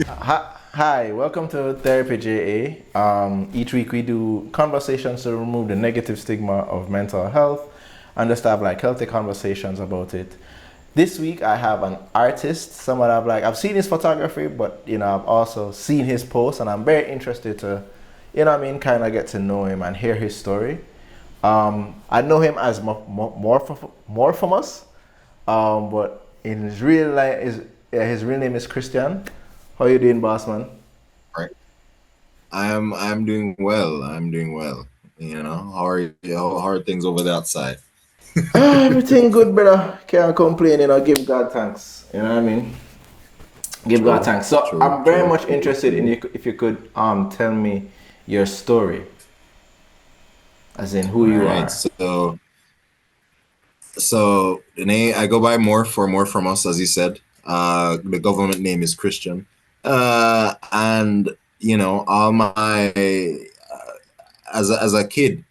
Hi, welcome to Therapy JA. Each week we do conversations to remove the negative stigma of mental health and just have like healthy conversations about it. This week I have an artist, someone I've seen his photography, but I've also seen his posts and I'm very interested to, kind of get to know him and hear his story. I know him as more famous, but in his real life, his real name is Christian. How you doing, boss man? Right. I'm doing well. I'm doing well. How are you? How are things over that side? Everything good, brother. Can't complain. Give God thanks. You know what I mean? Give God True, thanks. So true, I'm very true. much interested in you if you could tell me your story, as in who All you right. are. So the name I go by more from us, as you said. The government name is Christian. And all my as a kid,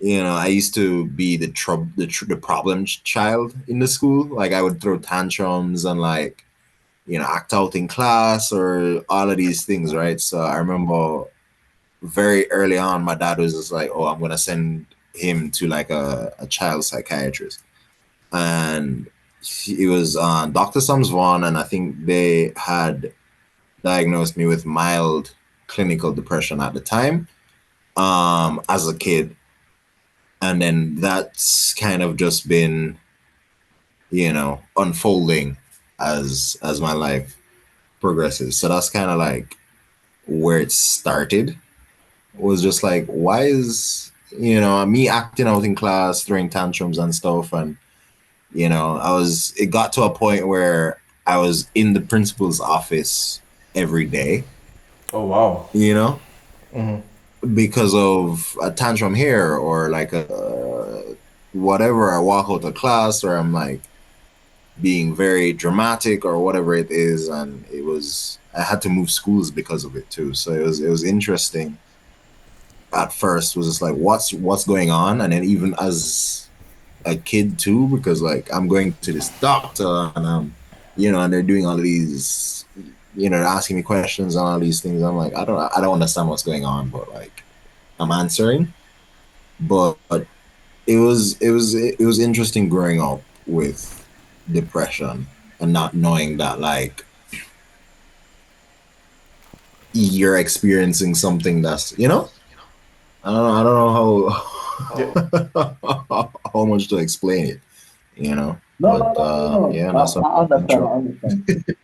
I used to be the problem child in the school. Like I would throw tantrums and like act out in class or all of these things, right? So I remember very early on, my dad was just like, "Oh, I'm gonna send him to like a child psychiatrist," and it was Dr. Sums Vaughn, and I think they had diagnosed me with mild clinical depression at the time, as a kid, and then that's kind of just been, unfolding as my life progresses. So that's kind of like where it started. Was just like, why is me acting out in class, throwing tantrums and stuff, and it got to a point where I was in the principal's office every day, Oh wow. you know, because of a tantrum here or like a whatever. I walk out of class or I'm like being very dramatic or whatever it is, and I had to move schools because of it too. So it was interesting at first. Was just like what's going on, and then even as a kid too, because like I'm going to this doctor and and they're doing all of these, they're asking me questions and all these things. I'm like, I don't understand what's going on, but like I'm answering. But it was interesting growing up with depression and not knowing that like you're experiencing something that's Yeah. I don't know how much to explain it, No, no, but no, no, no. yeah, that's I understand. I intro. understand.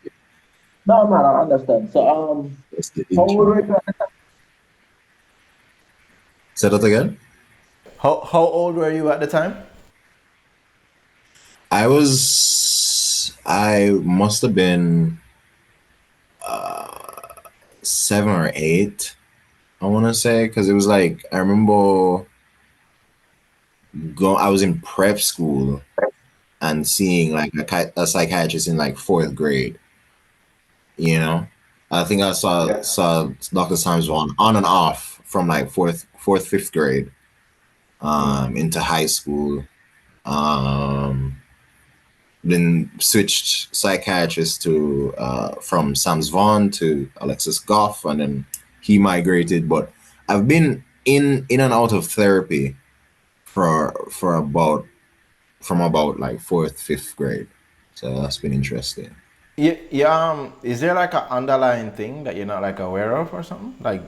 No, man, I understand. So, That's the how old intro. were you at the time? Say that again. How old were you at the time? I must have been 7 or 8, I want to say, because it was like I remember I was in prep school and seeing like a psychiatrist in like fourth grade. You know, I think I saw Dr. Sims on and off from like fifth grade, into high school. Um, then switched psychiatrists to from Sam's Vaughn to Alexis Goff, and then he migrated. But I've been in and out of therapy for about from about like fourth, fifth grade. So that's been interesting. Yeah, yeah. Is there like an underlying thing that you're not like aware of or something? Like,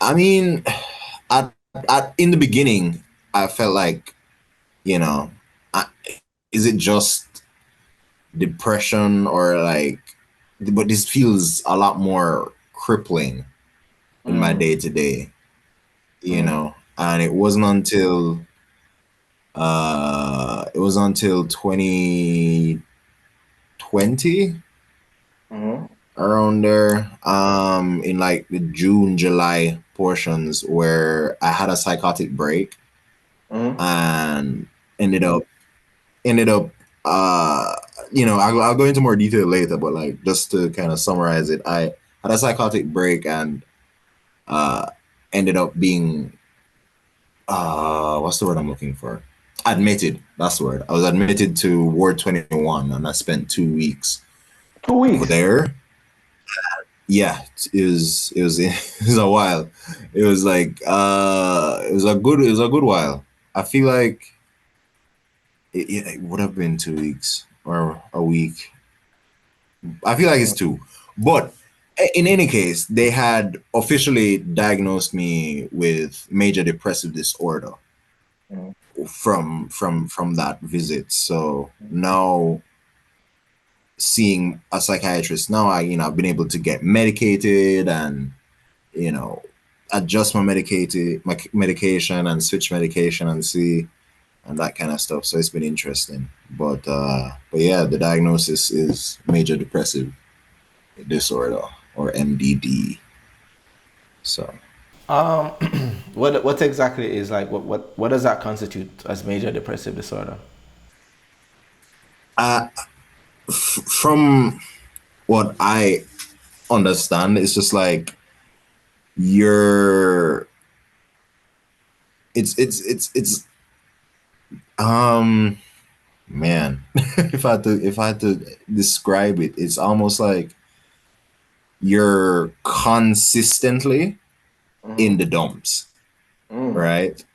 I mean, in the beginning, I felt like, you know, I, is it just depression or like, but this feels a lot more crippling in my day to day, and it was until 2020, around there, in like the June, July portions where I had a psychotic break and ended up ended up I'll go into more detail later, but like just to kind of summarize it, I had a psychotic break and uh ended up being, what's the word I'm looking for? Admitted. That's the word. I was admitted to Ward 21 and I spent 2 weeks 2 weeks. there. yeah, it was a while. It was like it was a good while. I feel like it would have been 2 weeks or a week. I feel like it's two. But in any case, they had officially diagnosed me with major depressive disorder Mm. from that visit. So now seeing a psychiatrist now, I've been able to get medicated and you know adjust my medication and switch medication and see and that kind of stuff. So it's been interesting. But yeah, the diagnosis is major depressive disorder or MDD. So Um, what exactly is like what does that constitute as major depressive disorder? uh, from what I understand, it's just like you're it's um man if I had to describe it, it's almost like you're consistently in Mm-hmm. the dumps, Mm. right?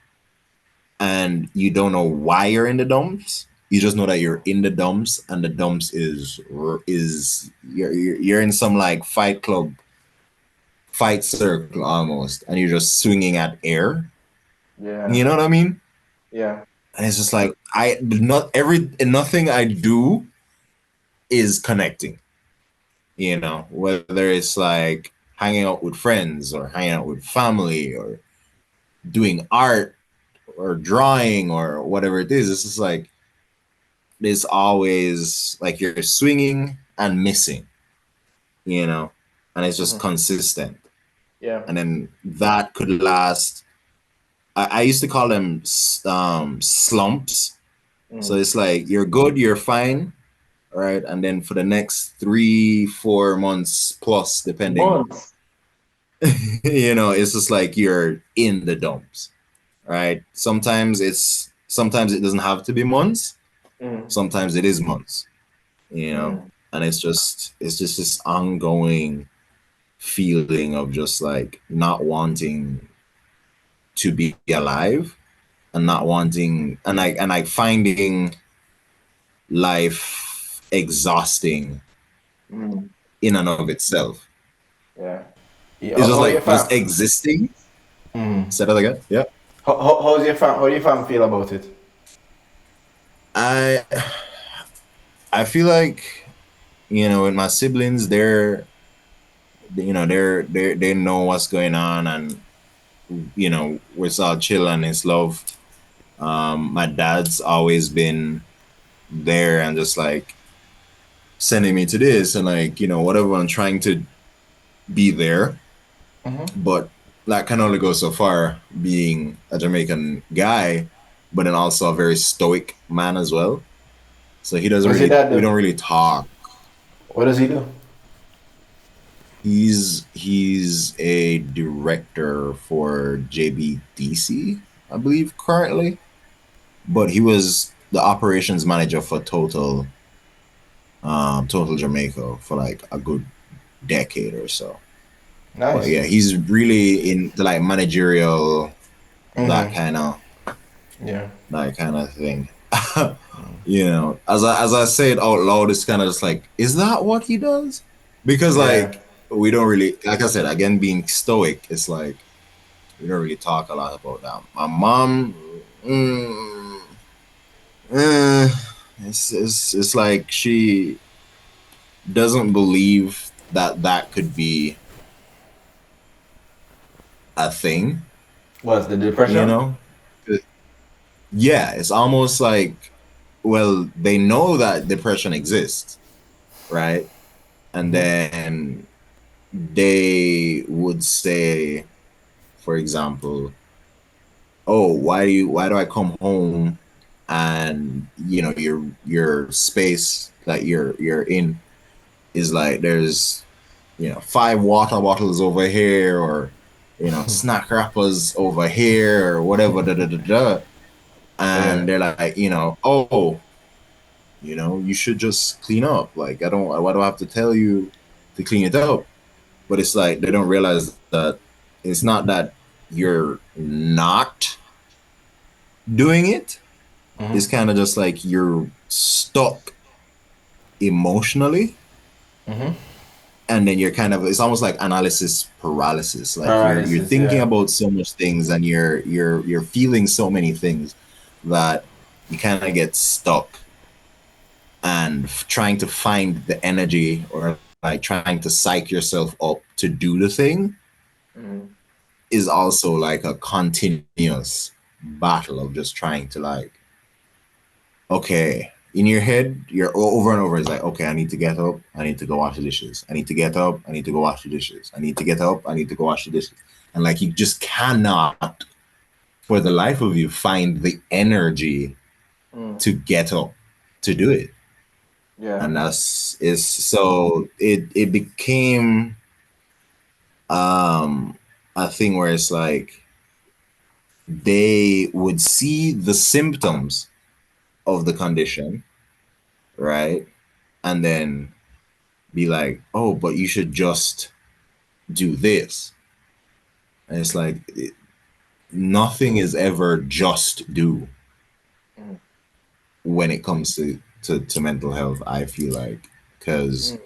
And you don't know why you're in the dumps. You just know that you're in the dumps, and the dumps is you're in some like fight club fight circle almost, and you're just swinging at air. Yeah. You know what I mean? Yeah. And it's just like nothing I do is connecting. Whether it's like hanging out with friends or hanging out with family or doing art or drawing or whatever it is. It's just like there's always like you're swinging and missing, you know, and it's just Mm-hmm. consistent. Yeah. And then that could last. I used to call them slumps. So Mm. it's like you're good, you're fine, right? And then for the next 3, 4 months plus, depending, Months. it's just like you're in the dumps, right? Sometimes it doesn't have to be months. Mm. Sometimes it is months, you know, Mm. and it's just this ongoing feeling of just like not wanting to be alive and not wanting and like finding life exhausting Mm. in and of itself. Yeah. Yeah, It's just how your like just fam? existing. Say that again. Yeah. How's your fam? How do your fam feel about it? I I feel like with my siblings, they know what's going on, and we're all chill and it's love. My dad's always been there and just like sending me to this and like whatever. I'm trying to be there, but that can only go so far. Being a Jamaican guy, but then also a very stoic man as well. So he doesn't What's your really, dad we do? don't really talk. What does he do? He's a director for JBDC, I believe, currently. But he was the operations manager for Total Jamaica for like a good decade or so. But Nice. yeah, he's really in the like managerial that Mm-hmm. kind of Yeah. that kind of thing. As I say it out loud, it's kind of just like, is that what he does? Because Yeah. like we don't really, like I said again, being stoic, it's like we don't really talk a lot about that. My mom, mm, eh, it's like she doesn't believe that that could be a thing, What's the you depression? know? Yeah, it's almost like, well, they know that depression exists, right? And then they would say, for example, oh, why do I come home and your space that you're in is like there's 5 water bottles over here, or snack wrappers over here, or whatever, da da da da. Yeah. And they're like, oh, you should just clean up. Like, I don't, why do I have to tell you to clean it up? but it's like they don't realize that it's not that you're not doing it. It's kind of just like you're stuck emotionally, and then you're kind of, it's almost like analysis paralysis. Like you're Paralysis, thinking yeah. about so much things, and you're feeling so many things that you kind of get stuck, and trying to find the energy, or like trying to psych yourself up to do the thing, is also like a continuous battle of just trying to like, okay, in your head, you're over and over. It's like, okay, I need to get up. I need to go wash the dishes. I need to get up. I need to go wash the dishes. I need to get up. I need to go wash the dishes. And like, you just cannot, for the life of you, find the energy to get up to do it. Yeah. And that's is so it became a thing where it's like they would see the symptoms of the condition, right? And then be like, oh, but you should just do this. And it's like, nothing is ever just do when it comes to mental health, I feel like. Because,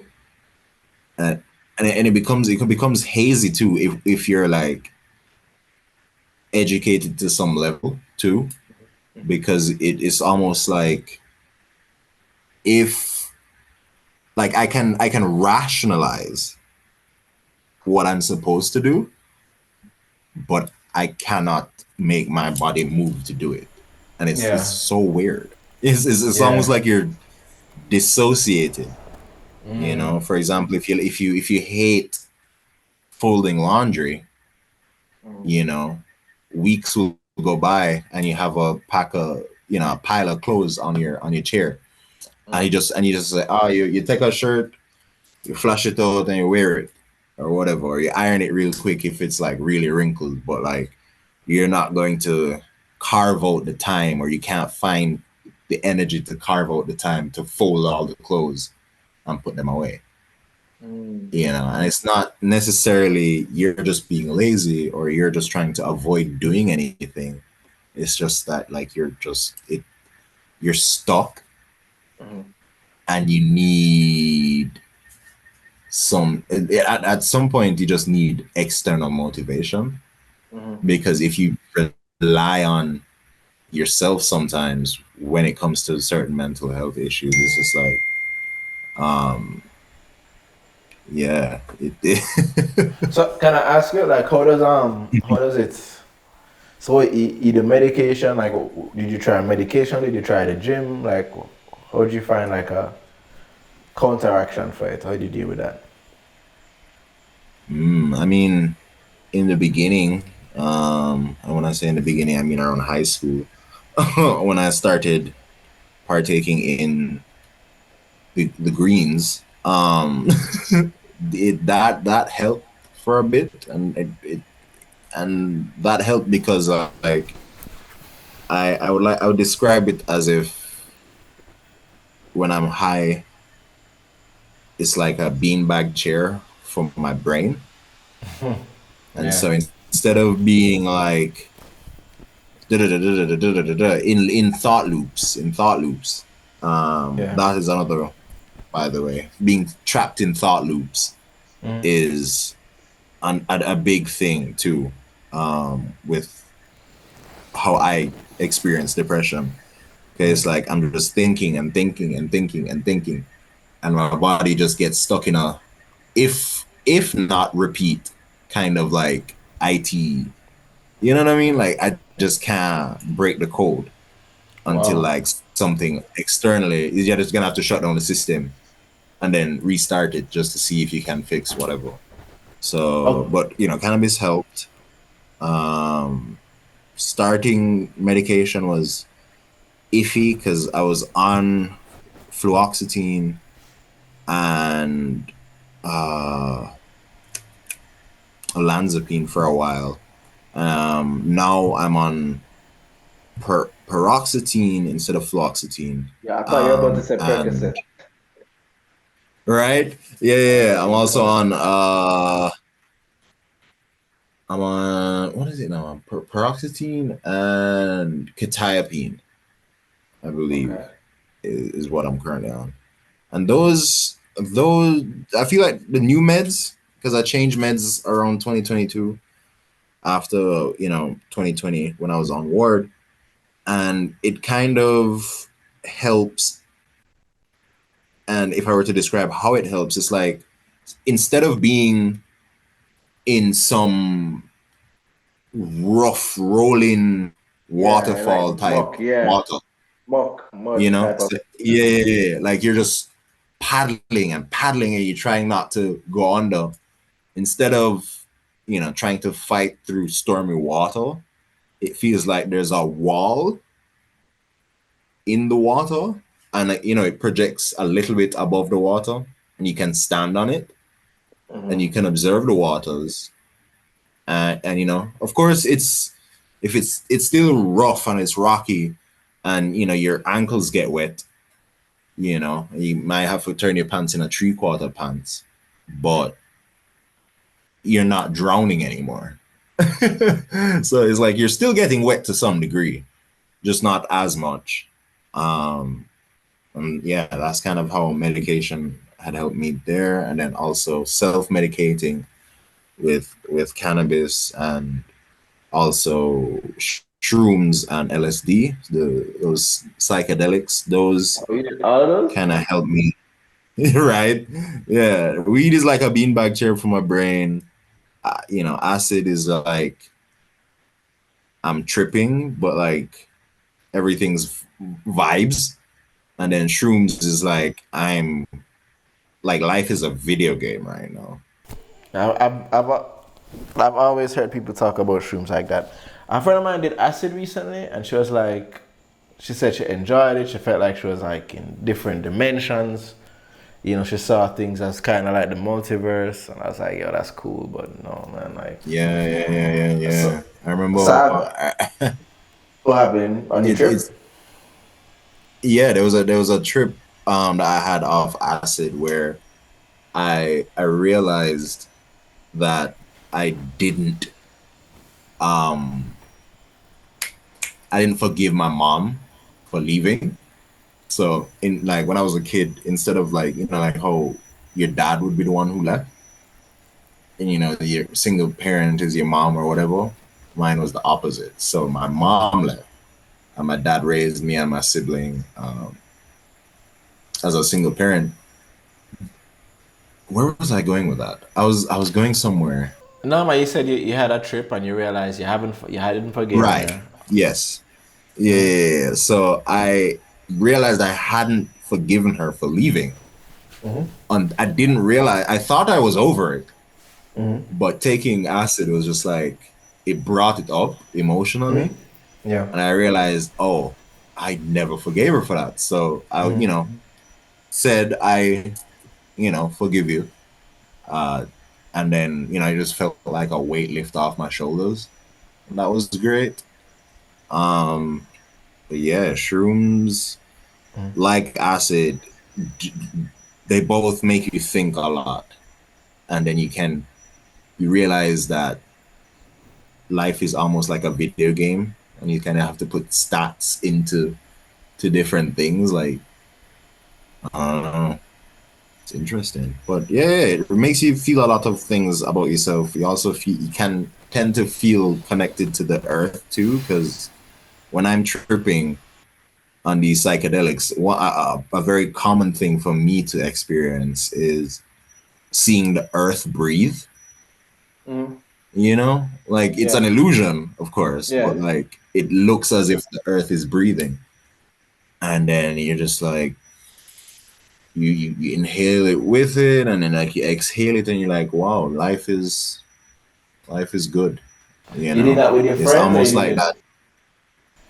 and it becomes hazy too if you're like educated to some level too, because it is almost like, if like I can rationalize what I'm supposed to do, but I cannot make my body move to do it. And it's Yeah. so weird. It's almost Yeah. like you're dissociated. You know, for example, if you hate folding laundry, you know, weeks will go by and you have a pack of, a pile of clothes on your chair. And you just say, oh, you take a shirt, you flush it out and you wear it, or whatever, or you iron it real quick if it's like really wrinkled, but like you're not going to carve out the time, or you can't find the energy to carve out the time to fold all the clothes and put them away. And it's not necessarily you're just being lazy or you're just trying to avoid doing anything. It's just that like you're stuck, and you need at some point you just need external motivation, because if you rely on yourself sometimes when it comes to certain mental health issues, it's just like, yeah, So can I ask you, like, how does it? So the medication, like, did you try medication? Did you try the gym? Like, how did you find like a counteraction for it? How did you deal with that? I mean, in the beginning, and when I say in the beginning, I mean around high school, when I started partaking in the greens, that helped for a bit, and that helped because like I would describe it as if when I'm high, it's like a beanbag chair for my brain. And Yeah. so instead of being like in thought loops, Yeah. that is another, by the way, being trapped in thought loops is a big thing too, with how I experience depression. Okay, it's like I'm just thinking and thinking and thinking and thinking, and my body just gets stuck in a if not repeat kind of like IT. You know what I mean? Like I just can't break the code until Wow. like something externally. You're just gonna have to shut down the system and then restart it just to see if you can fix whatever. So, Oh, but cannabis helped. Um, Starting medication was iffy because I was on fluoxetine and olanzapine for a while. Now I'm on paroxetine instead of fluoxetine. Yeah, I thought you were about to say And Percocet. Right? Yeah, yeah, yeah. I'm on what is it now? Paroxetine and quetiapine, I believe, Okay. is what I'm currently on. And those I feel like the new meds, because I changed meds around 2022 after 2020 when I was on ward, and it kind of helps. And if I were to describe how it helps, it's like instead of being in some rough rolling Yeah, like waterfall type muck. Yeah, water, mud type of. So, yeah, yeah, yeah, like you're just paddling and paddling and you're trying not to go under instead of trying to fight through stormy water. It feels like there's a wall in the water, and it projects a little bit above the water, and you can stand on it and you Mhm. can observe the waters. And of course, it's still rough and it's rocky, and your ankles get wet. You might have to turn your pants in a 3/4 pants, but you're not drowning anymore. So it's like you're still getting wet to some degree, just not as much. Um, and yeah, that's kind of how medication had helped me there, and then also self-medicating with cannabis and also shrooms and LSD, those psychedelics. Those Oh, you did all of those? kind of help me. Right? Yeah, weed is like a beanbag chair for my brain. Acid is like I'm tripping, but like everything's vibes. And then shrooms is like I'm like life is a video game right now. Now, I've always heard people talk about shrooms like that. A friend of mine did acid recently, and she was like, she said she enjoyed it. She felt like she was like in different dimensions. She saw things as kind of like the multiverse, and I was like, yo, that's cool, but no, man, like, Yeah, yeah, yeah, yeah, so, yeah. I remember So what happened on your it's trip? yeah, there was a trip that I had off acid where I realized that I didn't um I didn't forgive my mom for leaving. So in like when I was a kid, instead of like like how your dad would be the one who left, and your single parent is your mom or whatever, mine was the opposite. So my mom left, and my dad raised me and my sibling as a single parent. Where was I going with that? I was going somewhere. no, man, you said you had a trip and you realized you hadn't forgiven Right. her. Yes. Yeah, yeah, yeah, yeah. So I realized I hadn't forgiven her for leaving. And I didn't realize, I thought I was over it, but taking acid was just like, it brought it up emotionally. Yeah. And I realized, oh, I never forgave her for that. So I, said, forgive you. Uh, and then, I just felt like a weight lift off my shoulders. And that was great. Um, but yeah, shrooms, like acid, d- they both make you think a lot. And then you realize that life is almost like a video game, and you kind of have to put stats into to different things. Like, I don't know, it's interesting. But yeah, it makes you feel a lot of things about yourself. You can tend to feel connected to the earth too, because when I'm tripping on these psychedelics, a very common thing for me to experience is seeing the earth breathe. Mhm. Like it's an Yeah, illusion, of course, but yeah. like it looks as if the earth is breathing. And then you're just like, you inhale it with it, and then like you exhale it, and you're like, wow, life is good. You did that with your It's friends, or almost you did like it? that.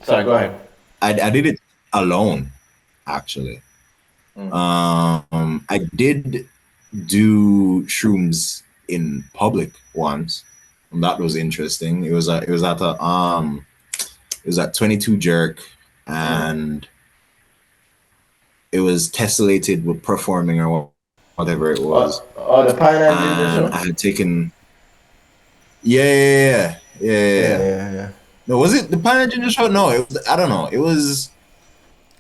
Sorry, Sorry, go go ahead. ahead. I did it alone, actually. Mm. I did do shrooms in public once, and that was interesting. It was at 22 Jerk, Mm. and it was tessellated with performing or what. whatever it was. The Pine and Ginger And show. I had taken, yeah. Yeah. No, was it the Pine Ginger show? No, it was, I don't know. It was,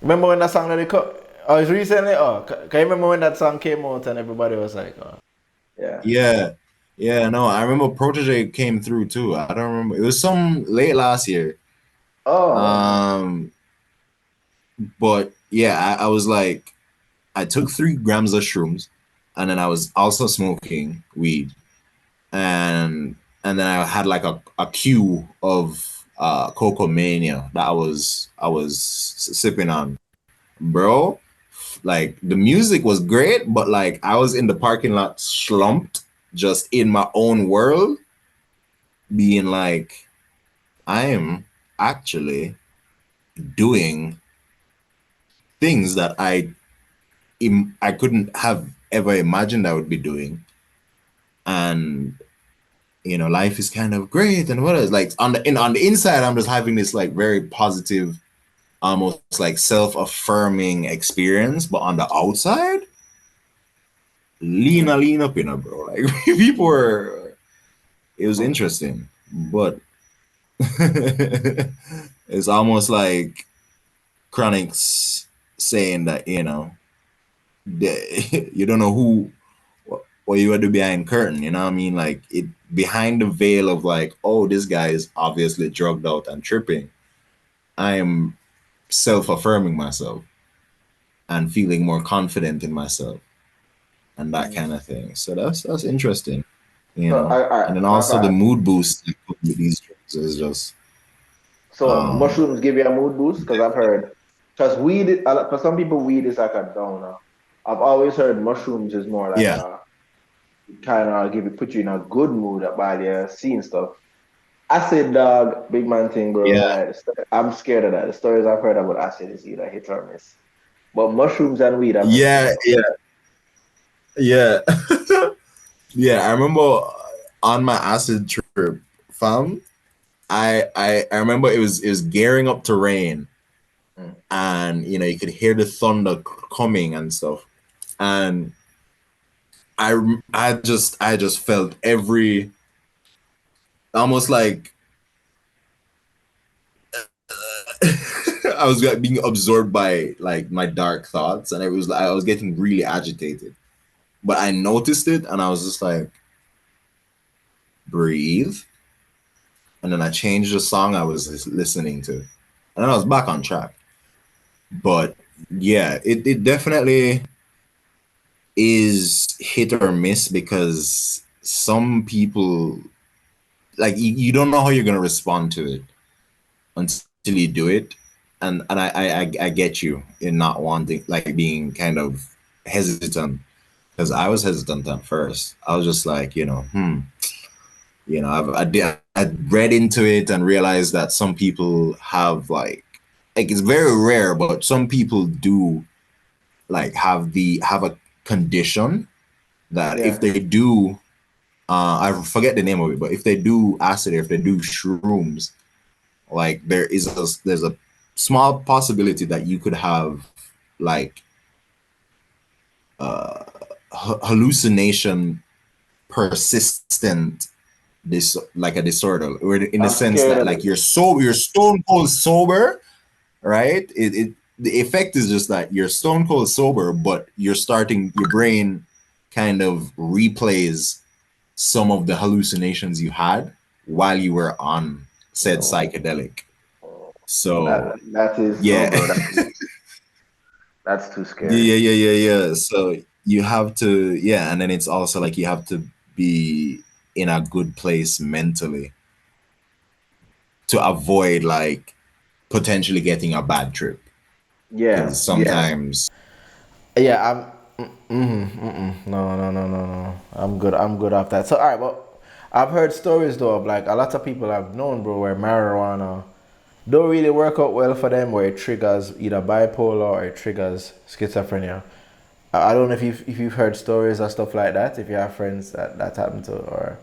Remember when that song that they cut? Oh, it's recently. Oh, can you remember when that song came out and everybody was like, oh, yeah. yeah, yeah. No, I remember Protege came through too. I don't remember. It was some late last year. Oh. Um, but yeah, I was like, I took 3 grams of shrooms, and then I was also smoking weed, and then I had like a cue of Coco Mania that I was sipping on, bro. Like the music was great, but like I was in the parking lot slumped, just in my own world, being like, I am actually doing things that I couldn't have ever imagined I would be doing, and life is kind of great and what is like on the inside, I'm just having this like very positive, almost like self-affirming experience, but on the outside, lean up, bro. Like people were, it was interesting, but it's almost like Chronic's saying that you don't know what you are do behind curtain. You know what I mean? Like it behind the veil of like, oh, this guy is obviously drugged out and tripping. I am self-affirming myself and feeling more confident in myself and that kind of thing. So that's interesting, So And then I also the got. mood boost that comes with these drugs is just So mushrooms give you a mood boost because I've heard. Because weed, for some people, weed is like a downer. I've always heard mushrooms is more like yeah. a kind of put you in a good mood while you're seeing stuff. Acid, dog, big man thing, bro. Yeah. Like, I'm scared of that. The stories I've heard about acid is either hit or miss. But mushrooms and weed, I've heard is Yeah, good. yeah. Yeah, I remember on my acid trip, fam, I remember it was gearing up to rain, Mm. and you could hear the thunder coming and stuff, and I just felt every, almost like I was like being absorbed by like my dark thoughts, and it was like I was getting really agitated, but I noticed it, and I was just like, breathe, and then I changed the song I was listening to, and then I was back on track. But yeah, it definitely is hit or miss, because some people, like, you don't know how you're gonna respond to it until you do it. And I get you in not wanting, like, being kind of hesitant, because I was hesitant at first. I was just like, I read into it and realized that some people have like it's very rare, but some people do like have a condition that if Yeah. they do, I forget the name of it, but if they do acid or if they do shrooms, like there's a small possibility that you could have like hallucination persistent, this like a disorder, or in the I'm sense scared that of like it. you're stone cold sober, right? It the effect is just that you're stone cold sober, but your brain kind of replays some of the hallucinations you had while you were on said Oh, psychedelic. that So that is no, yeah. bro. That's too scary. Yeah. So you have to, yeah, and then it's also like you have to be in a good place mentally to avoid like potentially getting a bad trip, Yeah. because Yeah. sometimes Yeah. No. I'm good. I'm good off that. So, all right. Well, I've heard stories though of like a lot of people I've known, bro, where marijuana don't really work out well for them, where it triggers either bipolar or it triggers schizophrenia. I don't know if you've heard stories or stuff like that. If you have friends that happened to, or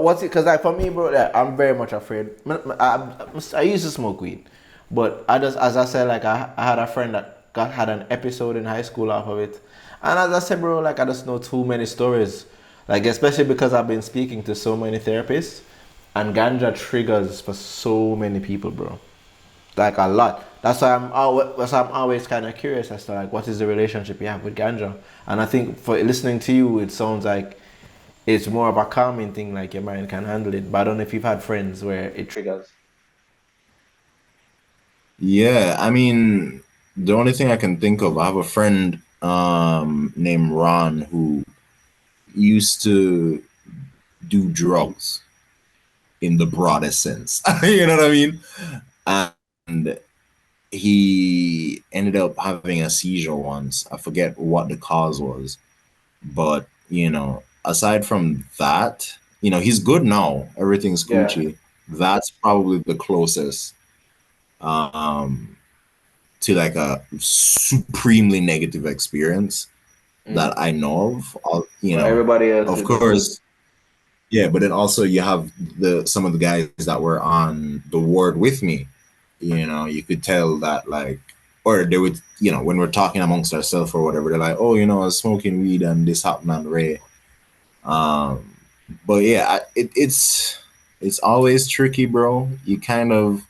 what's it? Because like for me, bro, yeah, I'm very much afraid. I used to smoke weed, but I just, as I said, like I had a friend that had an episode in high school off of it, And as I said, bro, like I just know too many stories. Like especially because I've been speaking to so many therapists, and ganja triggers for so many people, bro. Like a lot. That's why I'm always kind of curious as to like what is the relationship you have with ganja. And I think for listening to you, it sounds like it's more of a calming thing, like your mind can handle it. But I don't know if you've had friends where it triggers. Yeah, I mean, the only thing I can think of, I have a friend named Ron who used to do drugs in the broadest sense. You know what I mean? And he ended up having a seizure once. I forget what the cause was, but aside from that, he's good now. Everything's Yeah. Gucci. That's probably the closest um to like a supremely negative experience that Mm. I know of. But everybody else Of is just good. course, yeah, but then also you have some of the guys that were on the ward with me. You could tell that like, or they would, when we're talking amongst ourselves or whatever, they're like, oh, I was smoking weed and this happened on Ray. Um, but yeah, it's always tricky, bro. You kind of,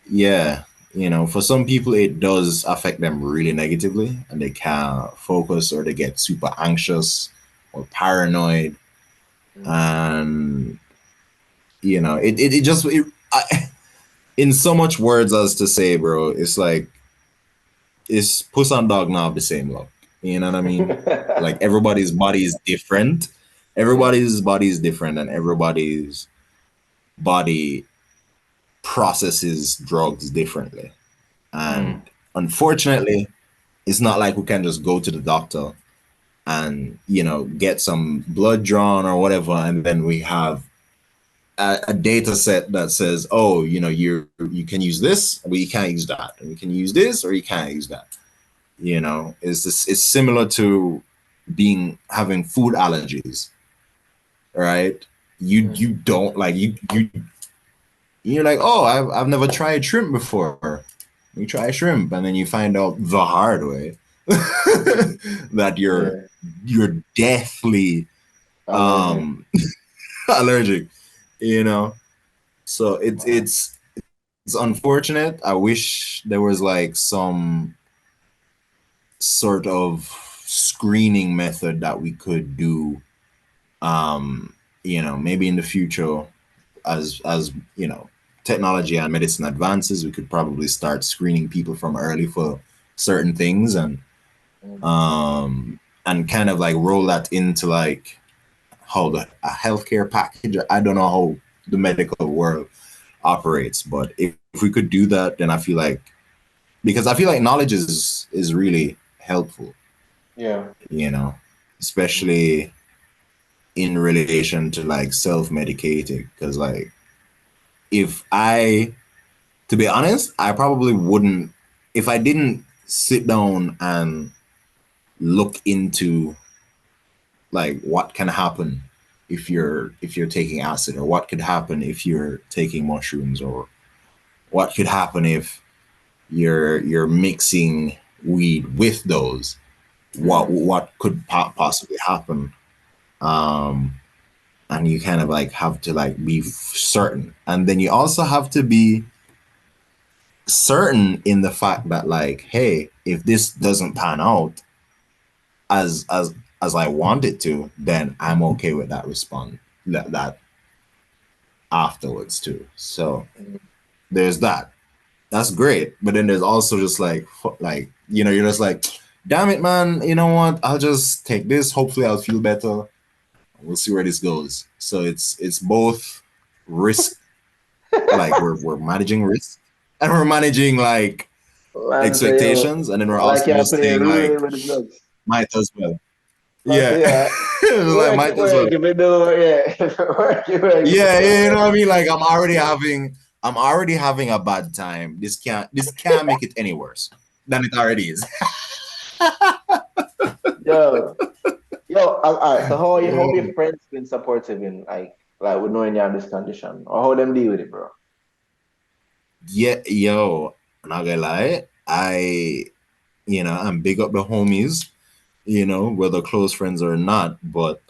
yeah, for some people it does affect them really negatively, and they can't focus or they get super anxious or paranoid, Mm. and it just in so much words as to say, bro, it's like it's puss and dog now have the same luck. You know what I mean? Like everybody's body is different. Yeah. Everybody's body is different, and everybody's body processes drugs differently. And Mm. unfortunately, it's not like we can just go to the doctor and get some blood drawn or whatever, and then we have a data set that says, oh, you can use this, but you can't use that, and you can use this or you can't use that. It's similar to having food allergies, right? Mm. You don't like you're like, oh, I've never tried shrimp before. You try shrimp, and then you find out the hard way that Yeah. you're deathly Allergic. um allergic. you know so Wow. it's unfortunate. I wish there was like some sort of screening method that we could do, maybe in the future, as technology and medicine advances, we could probably start screening people from early for certain things, Mm. and kind of like roll that into like how a healthcare package. I don't know how the medical world operates, but if we could do that, then I feel like, because I feel like knowledge is really helpful, Yeah. you know, Mm. especially in relation to like self-medicating. Because like, if I to be honest, I probably wouldn't, if I didn't sit down and look into like what can happen if you're taking acid, or what could happen if you're taking mushrooms, or what could happen if you're mixing weed with those. what Mm. what could possibly happen? um and you kind of like have to like be certain, and then you also have to be certain in the fact that like, hey, if this doesn't pan out as as as I want it to, then I'm okay with that response, that afterwards too. So Mm. there's that. That's great. But then there's also just like you're just like, damn it, man. You know what? I'll just take this. Hopefully, I'll feel better. We'll see where this goes. So it's both risk, like we're managing risk, and we're managing like Man say yo, expectations, and then we're like also you're just playing saying like, really with the drugs. might as well. Man Yeah. say yeah. Like Work, might as well. work, if you do, yeah. Work, if you Yeah, do, yeah, you know what I work. mean? Like I'm already having a bad time. This can't make it any worse than it already is. Yo, yo, all right. So how Yo. have your friends been supportive in like with knowing you have this condition, or how them deal with it, bro? Yeah, yo, I'm not gonna lie. I and big up the homies, whether close friends or not. But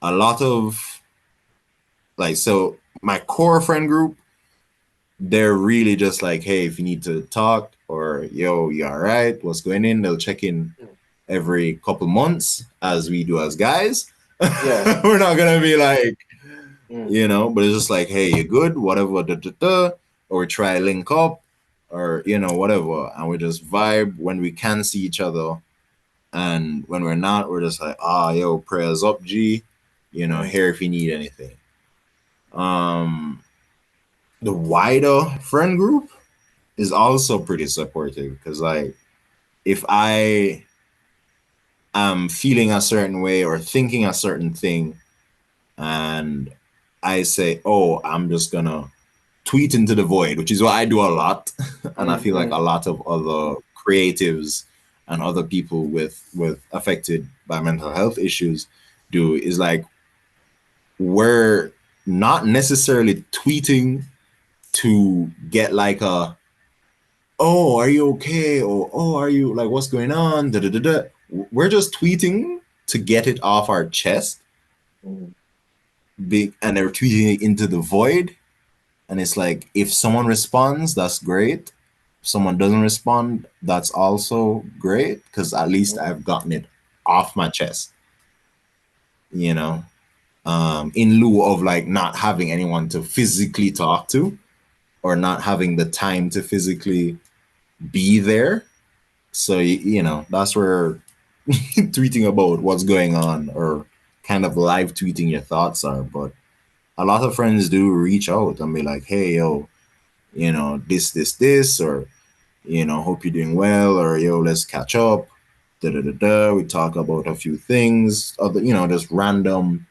a lot of so my core friend group, they're really just like, hey, if you need to talk or yo, you all right? What's going in? They'll check in every couple months as we do as guys. Yeah. We're not gonna be like, Mm. but it's just like, hey, you good? Whatever, da, da, da. Or try link up or whatever. And we just vibe when we can see each other. And when we're not, we're just like, yo, prayers up, G. Here if you need anything. The wider friend group is also pretty supportive because like if I am feeling a certain way or thinking a certain thing and I say, oh, I'm just gonna tweet into the void, which is what I do a lot. And I feel like a lot of other creatives and other people with affected by mental health issues do is like we're not necessarily tweeting to get like a oh, are you okay? Or oh, are you like what's going on? Da, da, da, da. We're just tweeting to get it off our chest. Big and they're tweeting it into the void. And it's like if someone responds, that's great. If someone doesn't respond, that's also great. Because at least I've gotten it off my chest. In lieu of like not having anyone to physically talk to or not having the time to physically be there. So, that's where tweeting about what's going on or kind of live tweeting your thoughts are. But a lot of friends do reach out and be like, hey, yo, this, or, hope you're doing well, or yo, let's catch up. Da, da, da, da. We talk about a few things, other, just random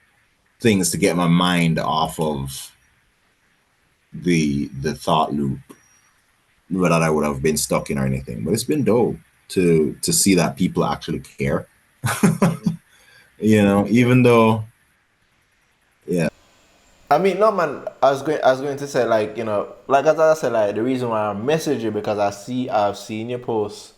things to get my mind off of the thought loop that I would have been stuck in or anything. But it's been dope to see that people actually care. Even though, yeah, I mean, no man. I was going to say like like as I said, like the reason why I message you because I've seen your posts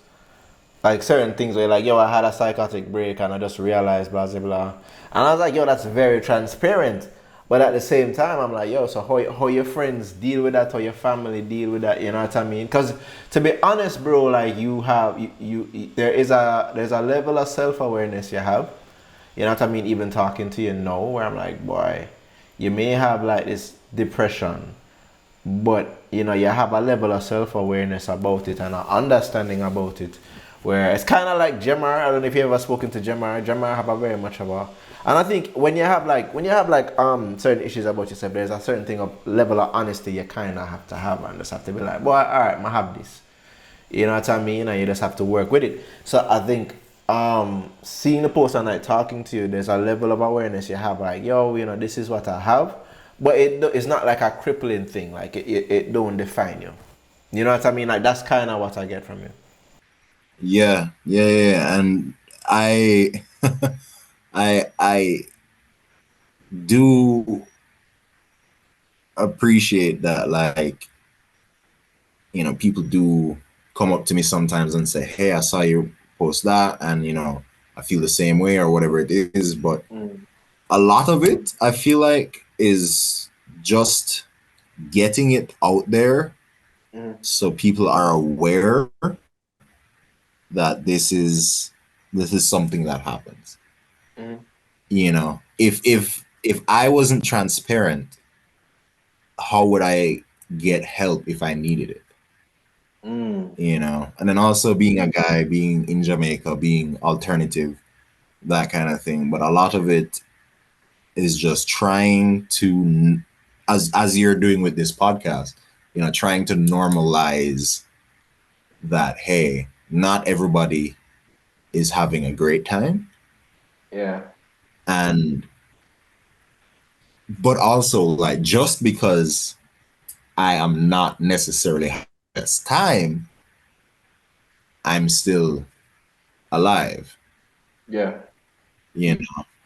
like certain things where you're like, yo, I had a psychotic break and I just realized blah blah blah, and I was like, yo, that's very transparent. But at the same time, I'm like, yo, so how your friends deal with that, how your family deal with that, you know what I mean? Because to be honest, bro, like there's a level of self awareness you have, you know what I mean? Even talking to you now, where I'm like, boy, you may have like this depression, but you have a level of self-awareness about it and an understanding about it where it's kind of like Jemar. I don't know if you ever spoken to Jemar have a very much of a, and I think when you have certain issues about yourself, there's a certain thing of level of honesty you kind of have to have and just have to be like, boy, all right, I have this, you know what I mean? And you just have to work with it. So I think seeing the post and like talking to you, there's a level of awareness you have like, yo, this is what I have. But it's not like a crippling thing. Like it don't define you. You know what I mean? Like that's kind of what I get from you. yeah. And I, I do appreciate that. Like, people do come up to me sometimes and say, "Hey, I saw you post that, and I feel the same way," or whatever it is. But a lot of it, I feel like, is just getting it out there so people are aware that this is something that happens. If I wasn't transparent, how would I get help if I needed it? And then also being a guy, being in Jamaica, being alternative, that kind of thing. But a lot of it is just trying to, as you're doing with this podcast, trying to normalize that, hey, not everybody is having a great time. Yeah. And but also like just because I am not necessarily having the best time, I'm still alive. Yeah.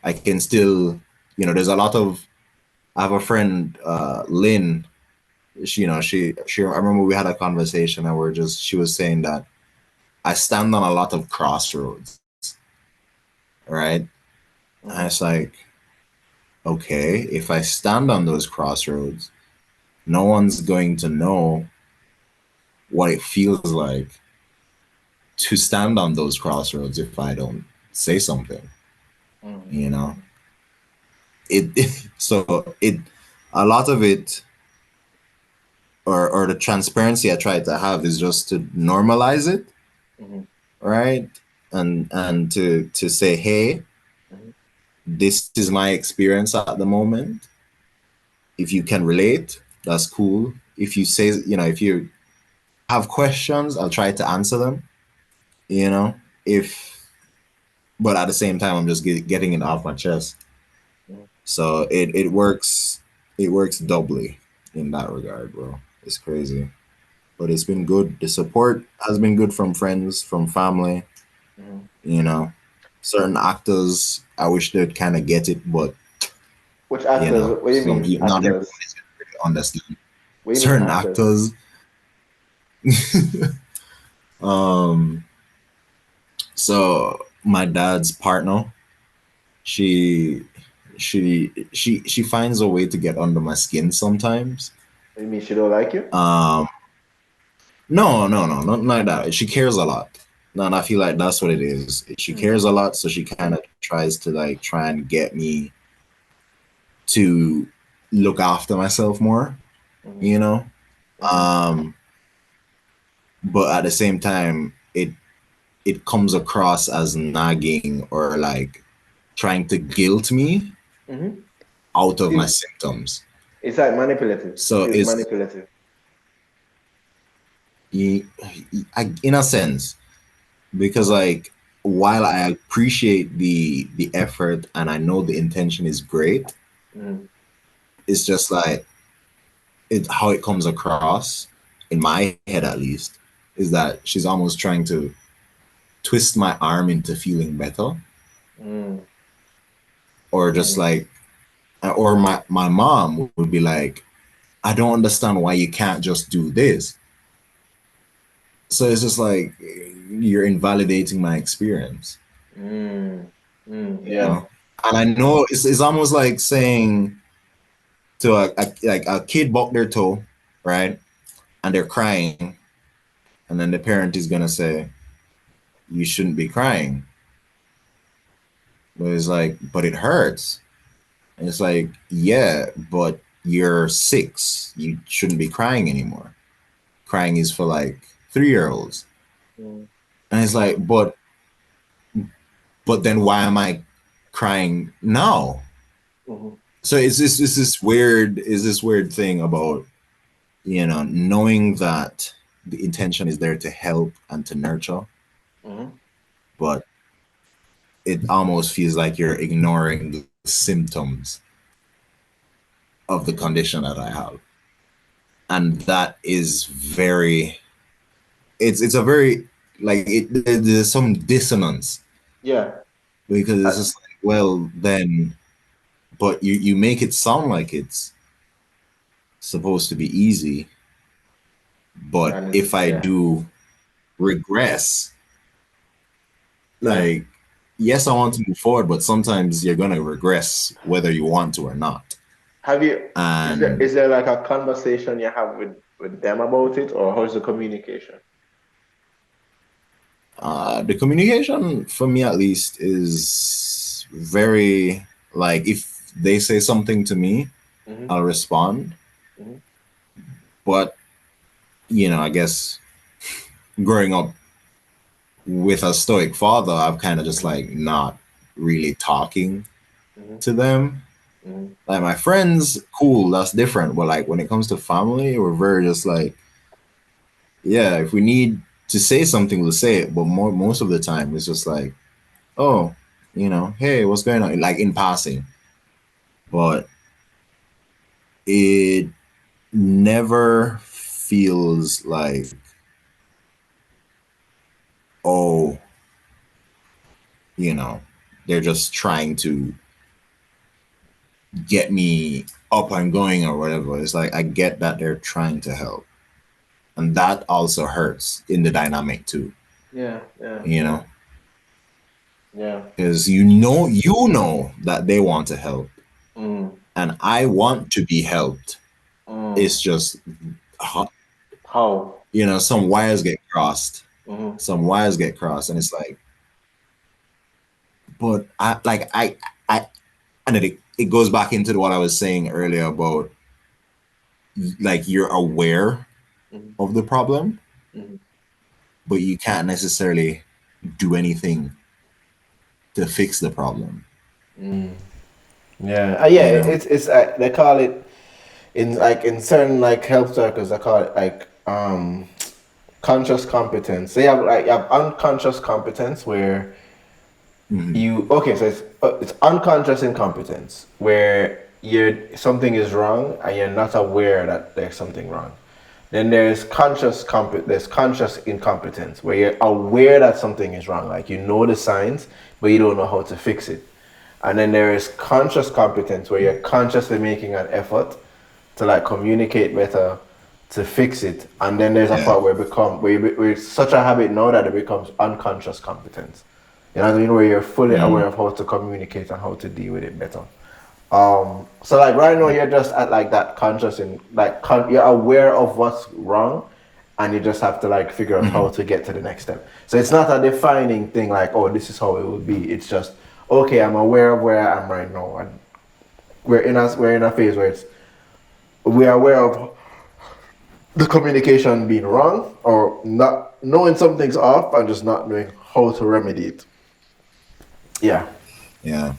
I can still, there's a lot of I have a friend, Lynn, she I remember we had a conversation and she was saying that I stand on a lot of crossroads, right? And it's like, okay, if I stand on those crossroads, no one's going to know what it feels like to stand on those crossroads if I don't say something, you know? So a lot of it, or the transparency I try to have is just to normalize it, right? And to say, hey, this is my experience at the moment. If you can relate, that's cool. If you say, if you have questions, I'll try to answer them, if, but at the same time, I'm just getting it off my chest. So it works doubly in that regard, bro. It's crazy. But it's been good. The support has been good from friends, from family, certain actors, I wish they'd kind of get it, but which actors? What do you mean not everyone actors? is going to really understand. What do you mean Certain actors? So my dad's partner, she she finds a way to get under my skin sometimes. What do you mean she don't like you? No, not like that. She cares a lot. No, and I feel like that's what it is. She cares a lot, so she kind of tries to like try and get me to look after myself more, you know? But at the same time, it comes across as nagging or like trying to guilt me out of my symptoms. It's like manipulative. So It's manipulative. In a sense, because like while I appreciate the effort and I know the intention is great, it's just like how it comes across in my head, at least, is that she's almost trying to twist my arm into feeling better, or just like, or my mom would be like, I don't understand why you can't just do this. So it's just like you're invalidating my experience. Yeah. And I know it's almost like saying to a kid buck their toe, right? And they're crying, and then the parent is gonna say, "You shouldn't be crying." But it's like, but it hurts. And it's like, yeah, but you're 6. You shouldn't be crying anymore. Crying is for like 3-year-olds. And it's like, but then why am I crying now? So it's this weird thing about, knowing that the intention is there to help and to nurture, but it almost feels like you're ignoring the symptoms of the condition that I have. And that is it's a very, like, there's some dissonance. Yeah. Because it's just like, well, then, but you make it sound like it's supposed to be easy. But if I do regress, like, yes, I want to move forward, but sometimes you're going to regress whether you want to or not. Have you, is there like a conversation you have with them about it, or how's the communication? The communication, for me at least, is very, like, if they say something to me, I'll respond. But, I guess growing up with a stoic father, I've kind of just like not really talking to them. Like my friends, cool, that's different. But like when it comes to family, we're very just like, yeah, if we need to say something, we'll say it. But most of the time, it's just like, oh, hey, what's going on? Like in passing. But it never feels like, oh, they're just trying to get me up and going or whatever. It's like, I get that they're trying to help. And that also hurts in the dynamic too. Yeah, yeah, You know, yeah. because you know that they want to help, Mm, and I want to be helped. mm. It's just, ho- How? some wires get crossed. Mm-hmm. Some wires get crossed, and it's like, but I, and it goes back into what I was saying earlier about, like, you're aware Mm-hmm. of the problem, Mm-hmm. but you can't necessarily do anything to fix the problem. Yeah, yeah. You know? It's they call it in certain like health circles. They call it like conscious competence. They have like you have unconscious competence where Hmm. you okay. So it's unconscious incompetence where you're something is wrong and you're not aware that there's something wrong. Then there's conscious incompetence where you're aware that something is wrong, like you know the signs, but you don't know how to fix it. And then there is conscious competence where you're consciously making an effort to like communicate better, to fix it. And then there's a Yeah. part where it's such a habit now that it becomes unconscious competence. You know what I mean? Where you're fully aware Mm. of how to communicate and how to deal with it better. So like right now you're just at like that conscious and like you're aware of what's wrong, and you just have to like figure out how Hmm. to get to the next step. So it's not a defining thing like, oh, this is how it would be. It's just okay, I'm aware of where I am right now, and we're in a phase where we're aware of the communication being wrong or not knowing something's off and just not knowing how to remedy it. Yeah. Yeah.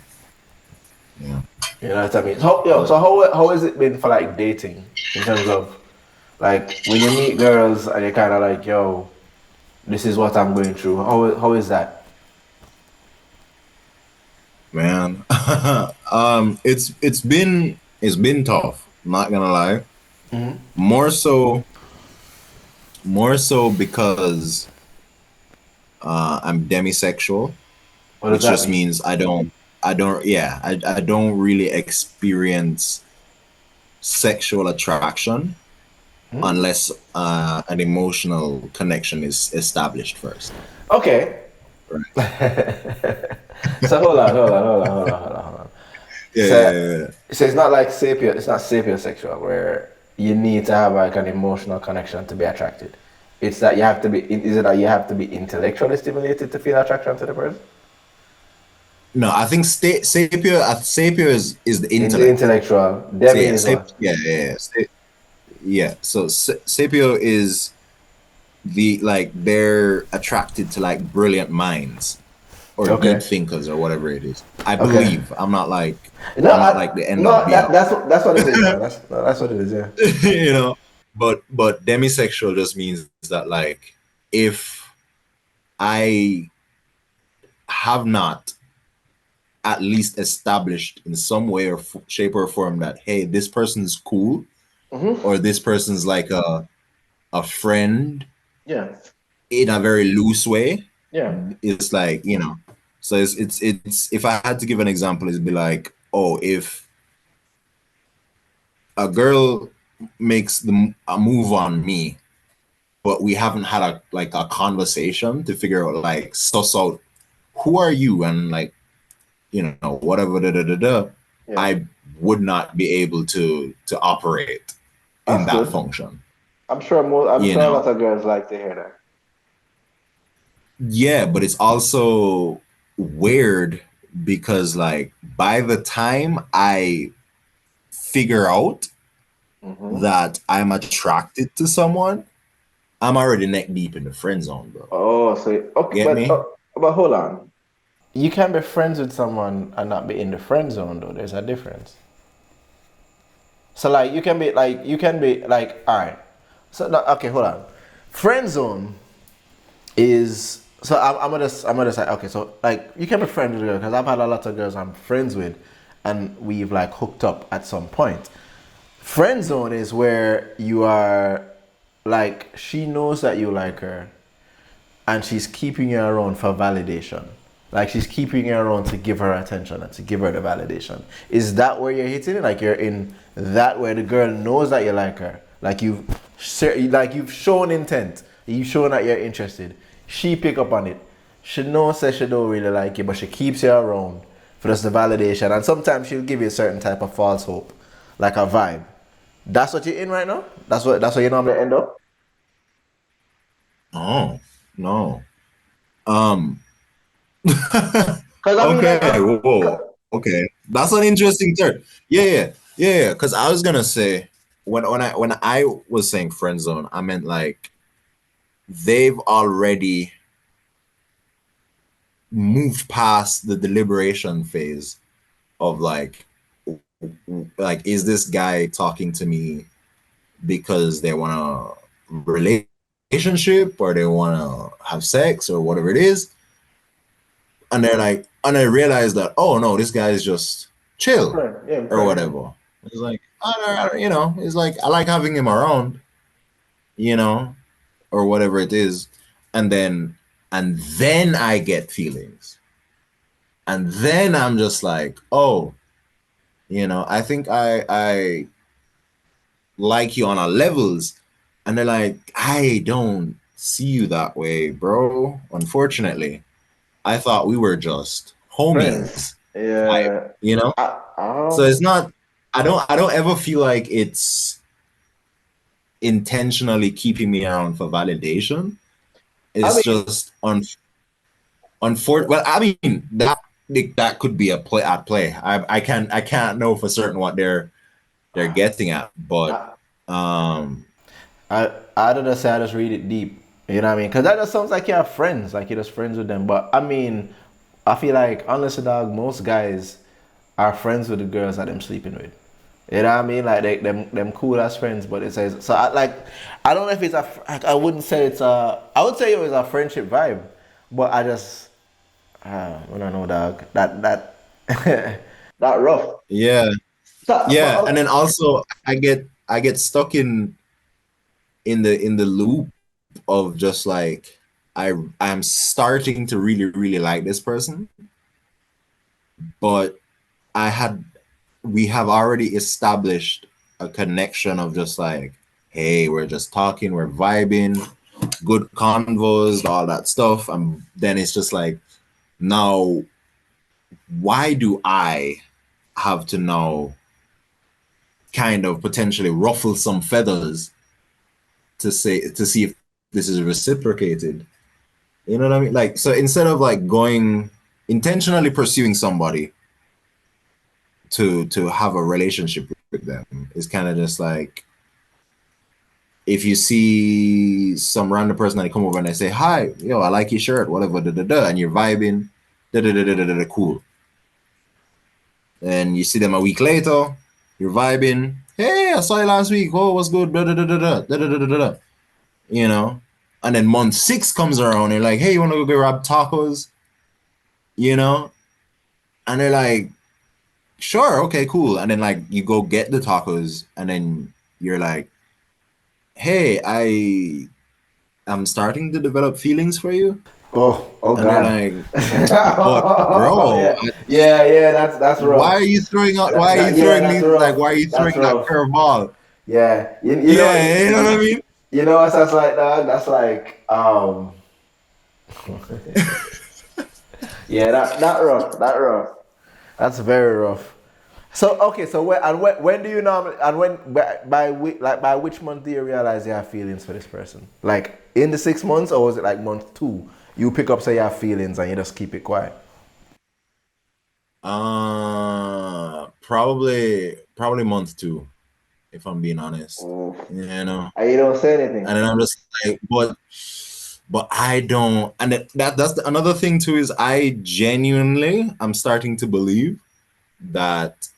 Yeah. You know what I mean? So how has it been for like dating in terms of like when you meet girls and you're kind of like, yo, this is what I'm going through. How is that? Man. It's been tough. I'm not gonna lie. More so, more so because I'm demisexual, What does which that just mean? means I don't really experience sexual attraction unless an emotional connection is established first. Okay. Right. So hold on. Yeah, So, yeah, yeah. so it's not like it's not sapiosexual where you need to have like an emotional connection to be attracted. It's that you have to be, is it that you have to be intellectually stimulated to feel attraction to the person? No, I think sapio is the intellect. Intellectual. So Demi yeah, is what? yeah. So sapio is they're attracted to like brilliant minds or deep Okay. thinkers or whatever it is. I Okay. believe No, I'm not like the end all no, be all. that's what it is, man. That's what it is, yeah. you know but demisexual just means that, like, if I have not at least established in some way or shape or form that, hey, this person's cool, Mm-hmm. or this person's like a friend Yeah, in a very loose way, yeah. it's like, so it's if I had to give an example, it'd be like, oh, if a girl makes a move on me, but we haven't had a conversation to figure out, like, suss out who are you, and, like, whatever, da, da, da, da, Yeah. I would not be able to operate in That's that good. function. I'm You sure a lot know, of girls like to hear that. yeah, but it's also weird because, like, by the time I figure out Mm-hmm. that I'm attracted to someone, I'm already neck deep in the friend zone, bro. Oh, so okay, Get me? but hold on. You can be friends with someone and not be in the friend zone though. There's a difference. So like you can be like all right. So no, okay, hold on. Friend zone is so I'm gonna say okay. So like you can be friends with a girl because I've had a lot of girls I'm friends with, and we've like hooked up at some point. Friend zone is where you are like she knows that you like her, and she's keeping you around for validation. Like she's keeping you around to give her attention and to give her the validation. Is that where you're hitting it? Like you're in that where the girl knows that you like her. Like you've shown intent. You've shown that you're interested. She pick up on it. She knows that she don't really like you, but she keeps you around for just the validation. And sometimes she'll give you a certain type of false hope, like a vibe. That's what you're in right now. That's what you normally end up. Oh no. Because I mean, like, Okay. Whoa. Okay. That's an interesting turn. Yeah. Because I was gonna say when I was saying friend zone, I meant like they've already moved past the deliberation phase of like is this guy talking to me because they want a relationship or they want to have sex or whatever it is, and they're like, and I realize that, oh no, this guy is just chill friend, yeah, or friend. whatever. It's like, it's like I like having him around, you know, or whatever it is, and then I get feelings, and then I'm just like, oh, I think I like you on our levels, and they're like, I don't see you that way, bro. Unfortunately, I thought we were just Friends. homies type, Yeah. So it's not. I don't ever feel like it's intentionally keeping me around for validation. I It's mean, just unfortunate. Well, I mean that could be a play at play. I can't know for certain what they're getting at, but I, um I don't know, say I just read it deep. You know what I mean? Because that just sounds like you have friends, like you're just friends with them. But I mean, I feel like, honestly, dog, most guys are friends with the girls that them sleeping with. You know what I mean? Like them cool as friends, but it says so. I don't know if it's I wouldn't say it's a. I would say it was a friendship vibe, but I just, I don't know, dog. that rough. yeah. So, but Yeah, and then also I get stuck in the loop of just like I'm starting to really really like this person, but I had we have already established a connection of just like, hey, we're just talking, we're vibing, good convos, all that stuff, and then it's just like, now why do I have to now kind of potentially ruffle some feathers to see if this is reciprocated. You know what I mean? Like, so instead of like going intentionally pursuing somebody to have a relationship with them, it's kind of just like, if you see some random person that come over and they say, hi, yo, I like your shirt, whatever, da da da, and you're vibing, da da da da da da, cool. And you see them a week later, you're vibing, hey, I saw you last week, oh, what's good, da da da da da da da da da da. you know. And then month 6 comes around, and like, hey, you want to go grab tacos, you know? And they're like, sure, okay, cool. And then like you go get the tacos, and then you're like, hey, I'm starting to develop feelings for you. Oh And they're God. like, but bro, Yeah. That's why are rough. you throwing out? Why are you Yeah, throwing that's me like? rough. Why are you That's throwing that rough. curveball? Yeah, Yeah, you know what I mean. you know what that's like, dog. That's like, yeah, that rough, that rough. That's very rough. So okay, so when do you normally, and by which month do you realize you have feelings for this person? Like in the 6 months, or was it like month 2? You pick up, say you have feelings, and you just keep it quiet. Probably month 2, if I'm being honest. Mm. You know. And you don't say anything. And then I'm just like, but I don't, and another thing too, is I genuinely I'm starting to believe that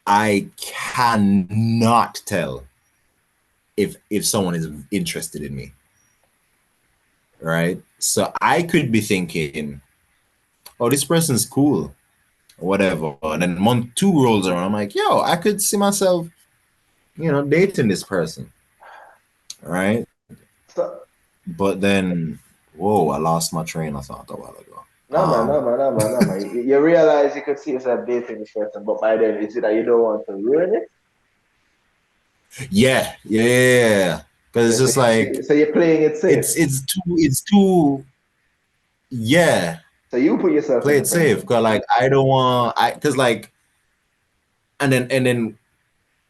I cannot tell if someone is interested in me, right? So I could be thinking, oh, this person's cool, or whatever, and then month 2 rolls around, I'm like, yo, I could see myself, dating this person, right? So, But then, whoa, I lost my train of thought a while ago. no man, no man, no man, no man. You realize you could see yourself dating this person, but by then is it that you don't want to ruin it? Yeah. because it's just like so you're playing it safe. It's too yeah. So you put yourself Play in the it friend safe, zone. cause like I don't want cause like and then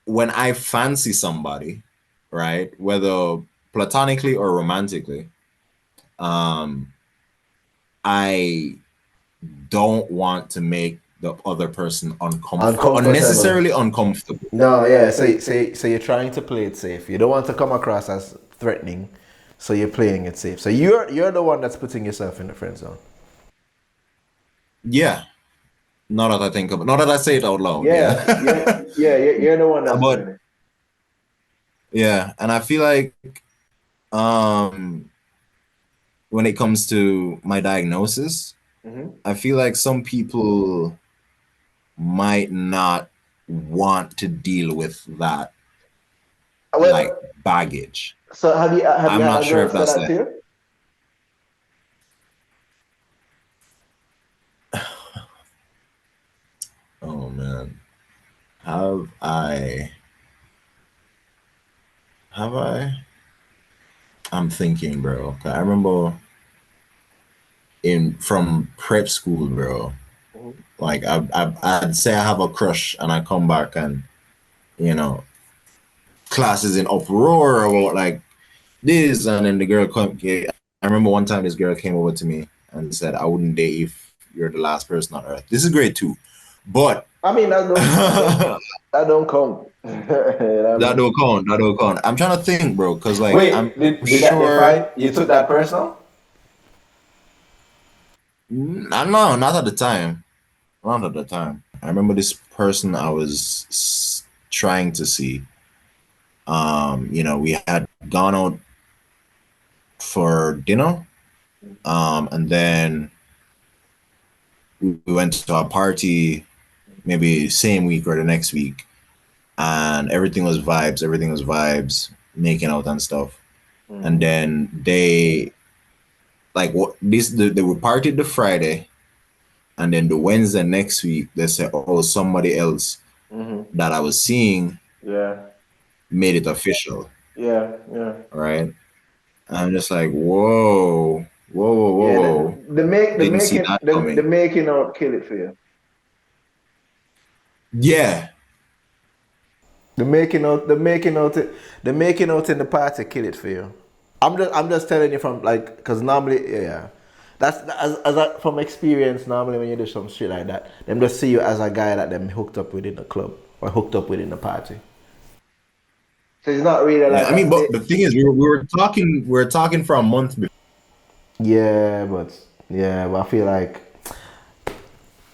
when I fancy somebody, right, whether platonically or romantically, um, I don't want to make the other person Uncomfortable. unnecessarily uncomfortable. No, yeah. So you're trying to play it safe. You don't want to come across as threatening, so you're playing it safe. So you're the one that's putting yourself in the friend zone. Yeah. Not that I think of it. Not that I say it out loud. Yeah, Yeah. you're the one that's But doing it. yeah, and I feel like um when it comes to my diagnosis, I feel like some people might not want to deal with that like Well, baggage. so have you I'm had not a sure girl if say that's that to like, you? oh man, have I? Have I? I'm thinking, bro. 'Cause I remember in from prep school, bro. Mhm. Like I'd say I have a crush, and I come back and you know class is in uproar about like this, and then the girl come. I remember one time this girl came over to me and said, "I wouldn't date if you're the last person on earth." This is grade two, but I mean, that that don't count. You know what I mean? don't count. That don't count. I'm trying to think, bro, because like I'm Wait, did that sure. define you took that personal? I know, not at the time. Not at the time. I remember this person I was trying to see. We had gone out for dinner, and then we went to a party maybe same week or the next week, and everything was vibes. Everything was vibes, making out and stuff. And then they like what this they were partied the Friday, and then the Wednesday next week they said, oh, somebody else Mm-hmm. that I was seeing Yeah, made it official, yeah. right? I'm just like, whoa, whoa, whoa, whoa, Yeah, whoa. Didn't see that the coming. making out kill it for you. Yeah. The making out in the party kill it for you. I'm just telling you from like, cause normally, yeah, that's from experience. Normally, when you do some shit like that, them just see you as a guy that them hooked up with in the club or hooked up with in the party. So it's not really Yeah. like I a mean, but state. the thing is, we were talking for a month before. But I feel like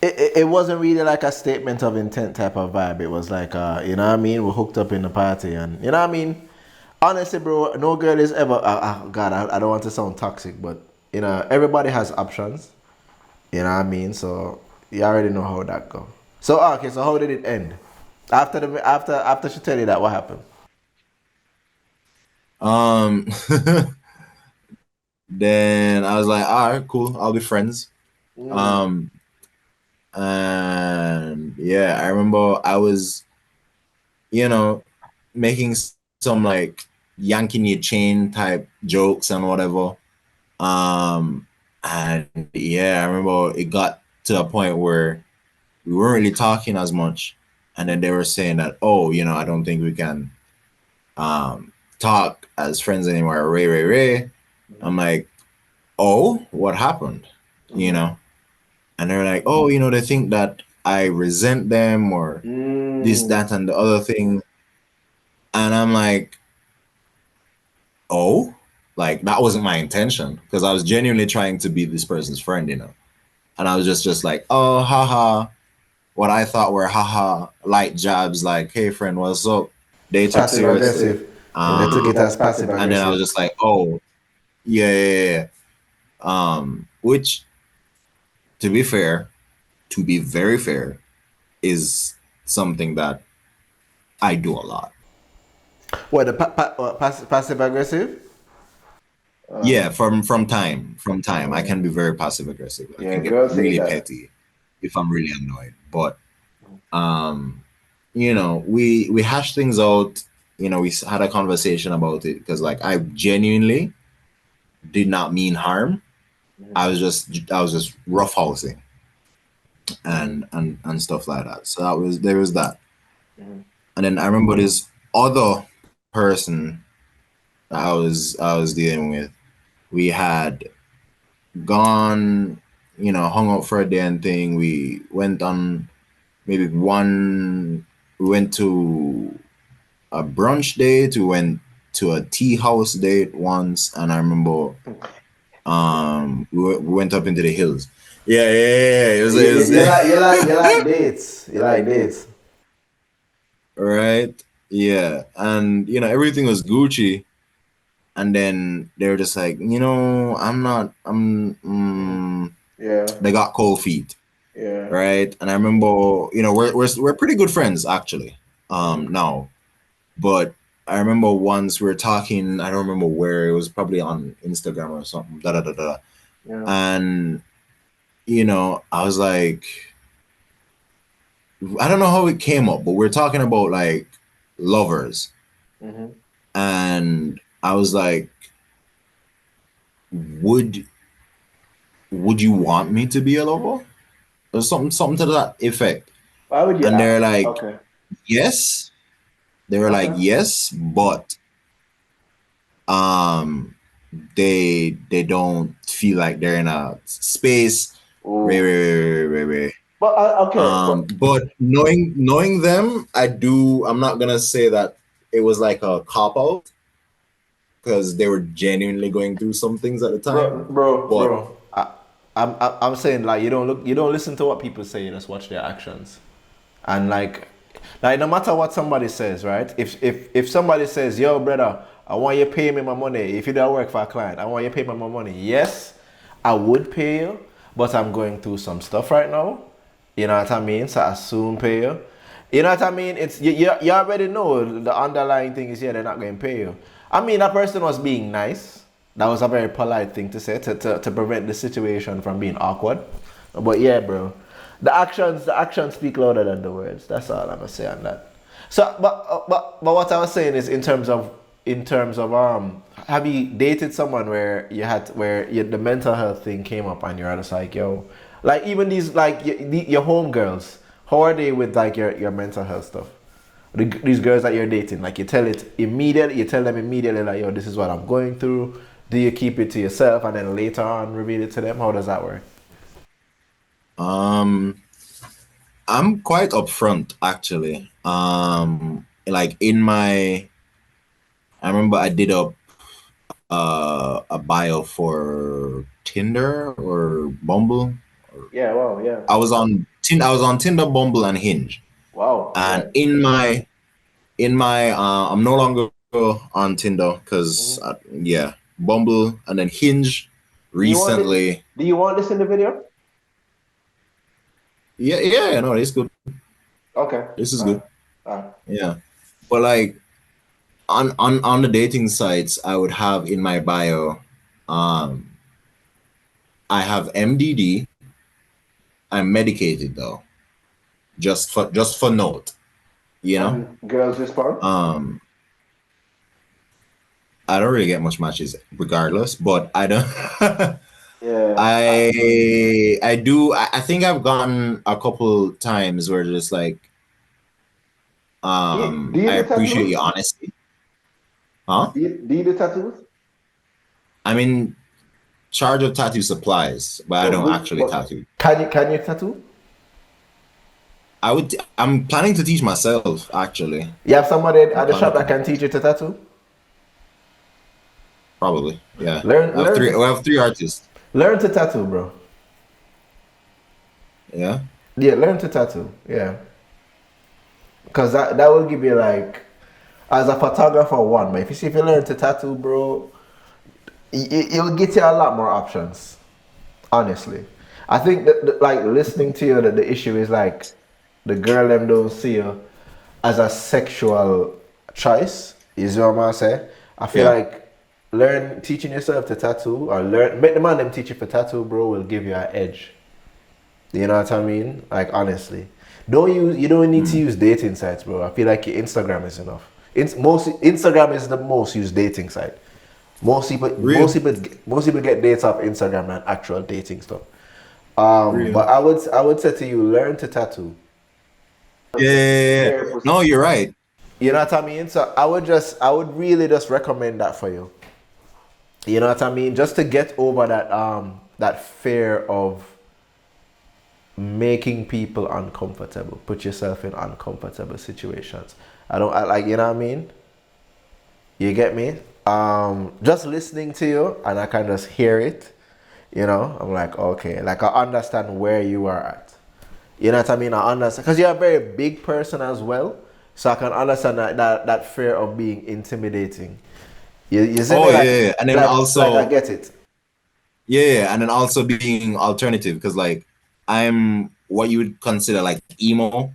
it wasn't really like a statement of intent type of vibe. It was like, you know what I mean? We hooked up in the party, and you know what I mean? Honestly, bro, no girl is ever. God, I don't want to sound toxic, but you know, everybody has options. You know what I mean? So you already know how that go. So okay, so how did it end? After she tell you that, what happened? Um, then I was like, all right, cool, I'll be friends. Mm. Um, and yeah, I remember I was, you know, making some like yanking your chain type jokes and whatever. Um, and yeah, I remember it got to a point where we weren't really talking as much. And then they were saying that, oh, I don't think we can talk as friends anymore. Ray, Ray, Ray. I'm like, oh, what happened? You Mm-hmm. know? And they're like, oh, they think that I resent them or this, Mm. that, and the other thing. And I'm like, oh, like that wasn't my intention because I was genuinely trying to be this person's friend. And I was just like, oh, haha. What I thought were haha light jabs, like, hey friend, what's up? They took Passive serious. aggressive. Yeah, they took Um, it as passive and then I was aggressive. just like, oh, yeah, yeah, yeah. Which to be fair, to be very fair, is something that I do a lot. What the passive aggressive? Yeah, Uh, from time, I can be very passive aggressive. I yeah, can get girls hate really that. petty if I'm really annoyed. But we hash things out. we had a conversation about it because like I genuinely did not mean harm. I was just roughhousing and stuff like that. So there was that. And then I remember this other person that I was dealing with. We had gone, hung out for a day and thing. We went on maybe we went to a brunch date, we went to a tea house date once, and I remember we went up into the hills. Yeah. It was, You like dates. You like dates. right. Yeah. And everything was Gucci. And then they were just like, they got cold feet. Yeah. Right. And I remember, we're pretty good friends actually. Now. But I remember once we were talking, I don't remember where, it was probably on Instagram or something. Yeah. And I was like, I don't know how it came up, but we're talking about like lovers. And I was like, would you want me to be a lover? Or something to that effect. Why would you And they're ask? like, Okay. yes. They were like, yes, but they don't feel like they're in a space. Wait. But okay. But knowing them, I'm not gonna say that it was like a cop out because they were genuinely going through some things at the time. Bro. I'm saying like you don't listen to what people say. You just watch their actions, and like no matter what somebody says, right? If somebody says, "Yo, brother, I want you to pay me my money. If you don't work for a client, I want you to pay me my money." Yes, I would pay you, but I'm going through some stuff right now. You know what I mean? So I soon pay you. You know what I mean? It's you already know the underlying thing is they're not going to pay you. I mean, that person was being nice. That was a very polite thing to say to prevent the situation from being awkward. But yeah, bro, the actions speak louder than the words. That's all I'm gonna say on that. So, but what I was saying is in terms of have you dated someone where the mental health thing came up and you're just like, yo, like even these like your homegirls, how are they with like your mental health stuff? These girls that you're dating, like you tell them immediately like, yo, this is what I'm going through. Do you keep it to yourself and then later on reveal it to them? How does that work? I'm quite upfront actually. Like I remember I did a bio for Tinder or Bumble. Yeah, wow, yeah. I was on Tinder, Bumble, and Hinge. Wow. And in my I'm no longer on Tinder because Bumble and then Hinge recently. Do you want this in the video? Yeah, no, it's good. Okay. This is good. Yeah. But like on the dating sites, I would have in my bio, I have MDD. I'm medicated though. Just for note. Girls respond? I don't really get much matches regardless, but I don't yeah. I do. I think I've gotten a couple times where just like do you I appreciate your honesty. Huh? Do you do tattoos? I'm in charge of tattoo supplies, but I don't actually tattoo. Can you tattoo? I'm planning to teach myself actually. You have somebody at the shop that can teach you to tattoo? Probably, yeah. We have three artists. Learn to tattoo, bro. Yeah? Yeah, learn to tattoo, yeah. Because that will give you like, as a photographer, one, but if you learn to tattoo, bro, it'll get you a lot more options, honestly. I think that like listening to you, that the issue is like, the girl them don't see you as a sexual choice, is what I'm gonna say. I feel like teaching yourself to tattoo or make the man them teach you for tattoo, bro, will give you an edge. You know what I mean? Like honestly. You don't need to use dating sites, bro. I feel like your Instagram is enough. Instagram is the most used dating site. Real. Most people get dates off Instagram than actual dating stuff. Real. But I would say to you, learn to tattoo. Yeah. No, you're right. You know what I mean? So I would really just recommend that for you. You know what I mean? Just to get over that fear of making people uncomfortable. Put yourself in uncomfortable situations. I like, you know what I mean? You get me? Just listening to you and I can just hear it, you know, I'm like, okay, like I understand where you are at. You know what I mean? I understand because you're a very big person as well. So I can understand that fear of being intimidating. You see me? Like, yeah. And then also like I get it. yeah, and then also being alternative because like I'm what you would consider like emo,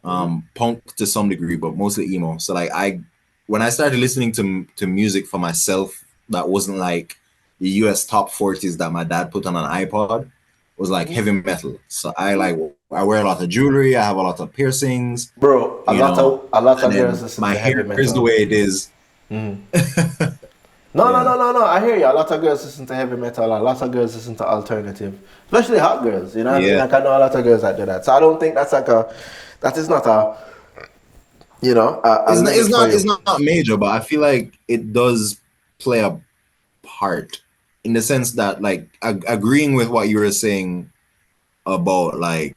punk to some degree, but mostly emo. So like when I started listening to music for myself that wasn't like the US top 40s that my dad put on an iPod was like heavy metal. So I wear a lot of jewelry, I have a lot of piercings, Bro, you know, a lot and of girls then listen my to heavy hair is the metal. way it is. No, no, Yeah. no, no, no. I hear you. A lot of girls listen to heavy metal. A lot of girls listen to alternative, especially hot girls. You know what I mean? Yeah. Like I know a lot of girls that do that. So I don't think that is not a, you know, a limit for It's you. not major, but I feel like it does play a part in the sense that like agreeing with what you were saying about like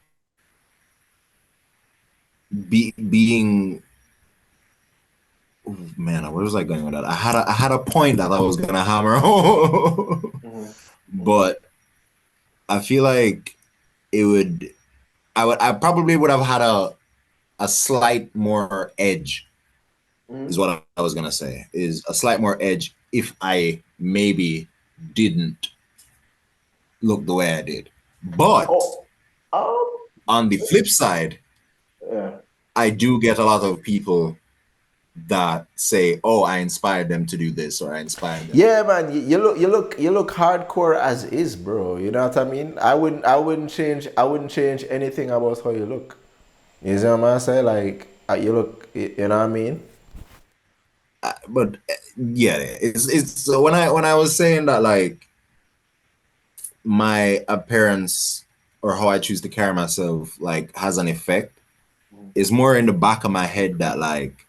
being oh, man, where was I going with that? I had a point that I was gonna hammer home. But I feel like it would I probably would have had a slight more edge is what I was gonna say. Is a slight more edge if I maybe didn't look the way I did. But on the flip side, Yeah. I do get a lot of people that say, "Oh, I inspired them to do this," or "I inspired them." Yeah, man. You look hardcore as is, bro. You know what I mean? I wouldn't change anything about how you look. You see what I'm saying? Like you look. You know what I mean? But yeah, it's so when I was saying that like my appearance or how I choose to carry myself like has an effect. It's more in the back of my head that like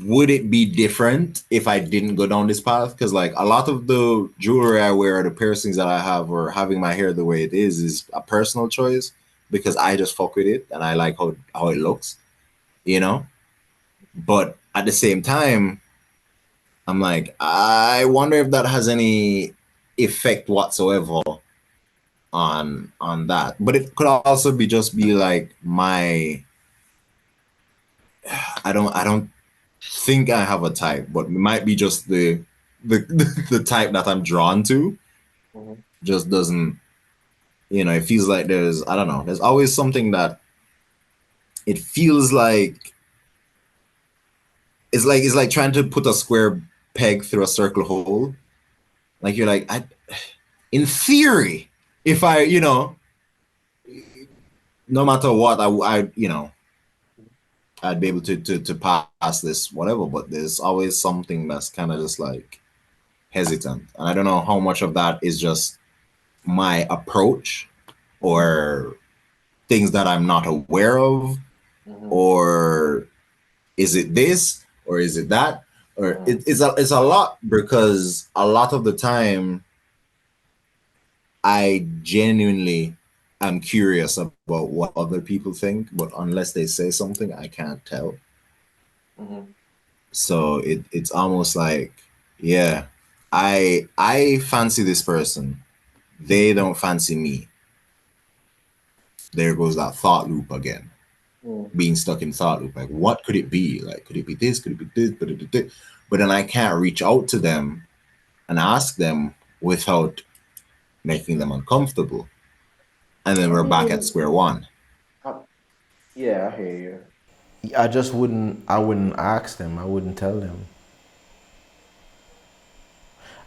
would it be different if I didn't go down this path? Because like a lot of the jewelry I wear, or the piercings that I have, or having my hair the way it is a personal choice because I just fuck with it and I like how it looks, you know. But at the same time, I'm like, I wonder if that has any effect whatsoever on that. But it could also be just be like my I don't think I have a type, but it might be just the the type that I'm drawn to just doesn't, you know, it feels like there's I don't know, there's always something that it feels like it's like trying to put a square peg through a circle hole. Like you're like, in theory, if I, you know, no matter what, you know, I'd be able to pass this, whatever. But there's always something that's kind of just like hesitant, and I don't know how much of that is just my approach or things that I'm not aware of, or is it this or is it that, or it's a lot because a lot of the time I genuinely am curious about what other people think, but unless they say something, I can't tell. So it's almost like, yeah, I fancy this person, they don't fancy me. There goes that thought loop again. Being stuck in thought loop. Like, what could it be? Like, could it be this? Could it be this? But then I can't reach out to them and ask them without making them uncomfortable. And then we're back at square one. Yeah, I hear you. I wouldn't ask them. I wouldn't tell them.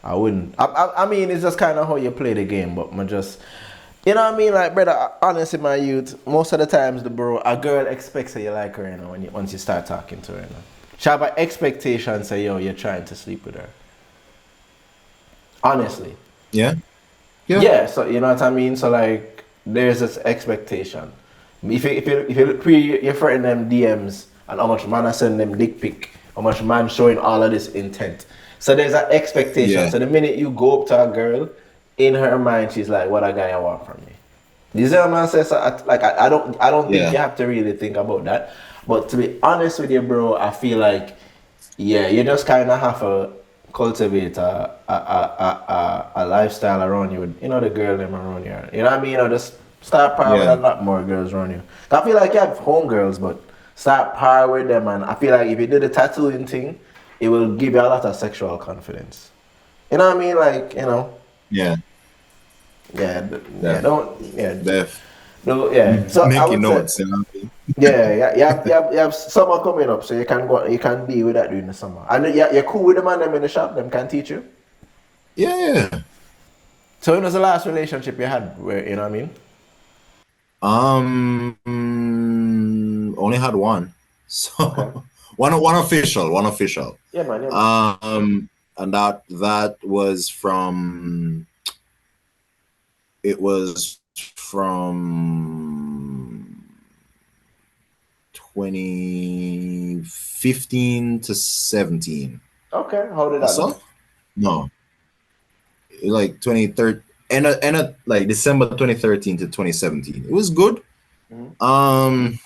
I wouldn't. I mean, it's just kind of how you play the game, but man, just, you know what I mean? Like, brother, honestly, my youth, most of the times, a girl expects that you like her, you know, once you start talking to her, you know. she have an expectation, say, yo, you're trying to sleep with her. Honestly. Yeah. Yeah. Yeah, so you know what I mean? So like there's this expectation. If you look through your friend them DMs and how much man I send them dick pic, how much man showing all of this intent. So there's an expectation. Yeah. So the minute you go up to a girl, in her mind she's like, what a guy I want from me. You see what I'm saying? So I don't think you Yeah. have to really think about that. But to be honest with you, bro, I feel like yeah, you just kind of have to cultivate a lifestyle around you with, you know, the girl them around you. You know what I mean? Or just start par with a Yeah. lot more girls around you. I feel like you have home girls, but start par with them. And I feel like if you do the tattooing thing, it will give you a lot of sexual confidence. You know what I mean? Like, you know, Yeah. yeah, Def. don't, yeah, Def. no, yeah. So I Making would say, notes, you know. yeah, yeah, you have summer coming up, so you can deal with that during the summer. And you're cool with the man them in the shop, them can teach you. Yeah. So when was the last relationship you had where, you know what I mean? Only had one. Okay. So one official, one official. Yeah, man, yeah, man. And that was from it was from 2015 to 17. Okay, how did Or that go? so? No, like 2013 and like December 2013 to 2017. It was good. Mhm. I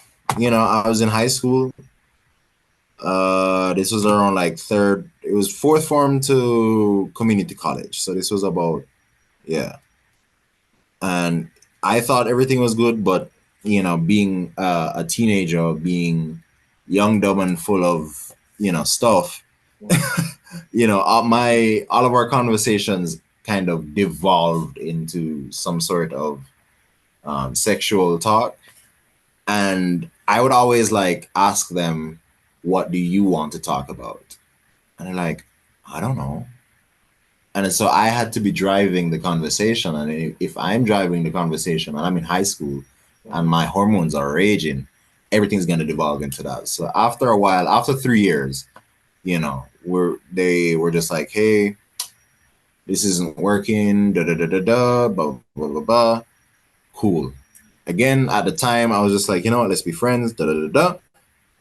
was in high school. This was around like it was fourth form to community college. So this was about, yeah. And I thought everything was good, but being a teenager, being young, dumb, and full of stuff, Mhm. all of our conversations kind of devolved into some sort of sexual talk. And I would always like ask them, what do you want to talk about? And they're like, I don't know. And so I had to be driving the conversation. And if I'm driving the conversation and I'm in high school and Mhm. my hormones are raging, everything's going to devolve into that. So after a while, after 3 years, they were just like, hey, this isn't working, da da da da da, blah, blah, blah, blah. Cool. Again, at the time, I was just like, you know what, let's be friends, da da da da.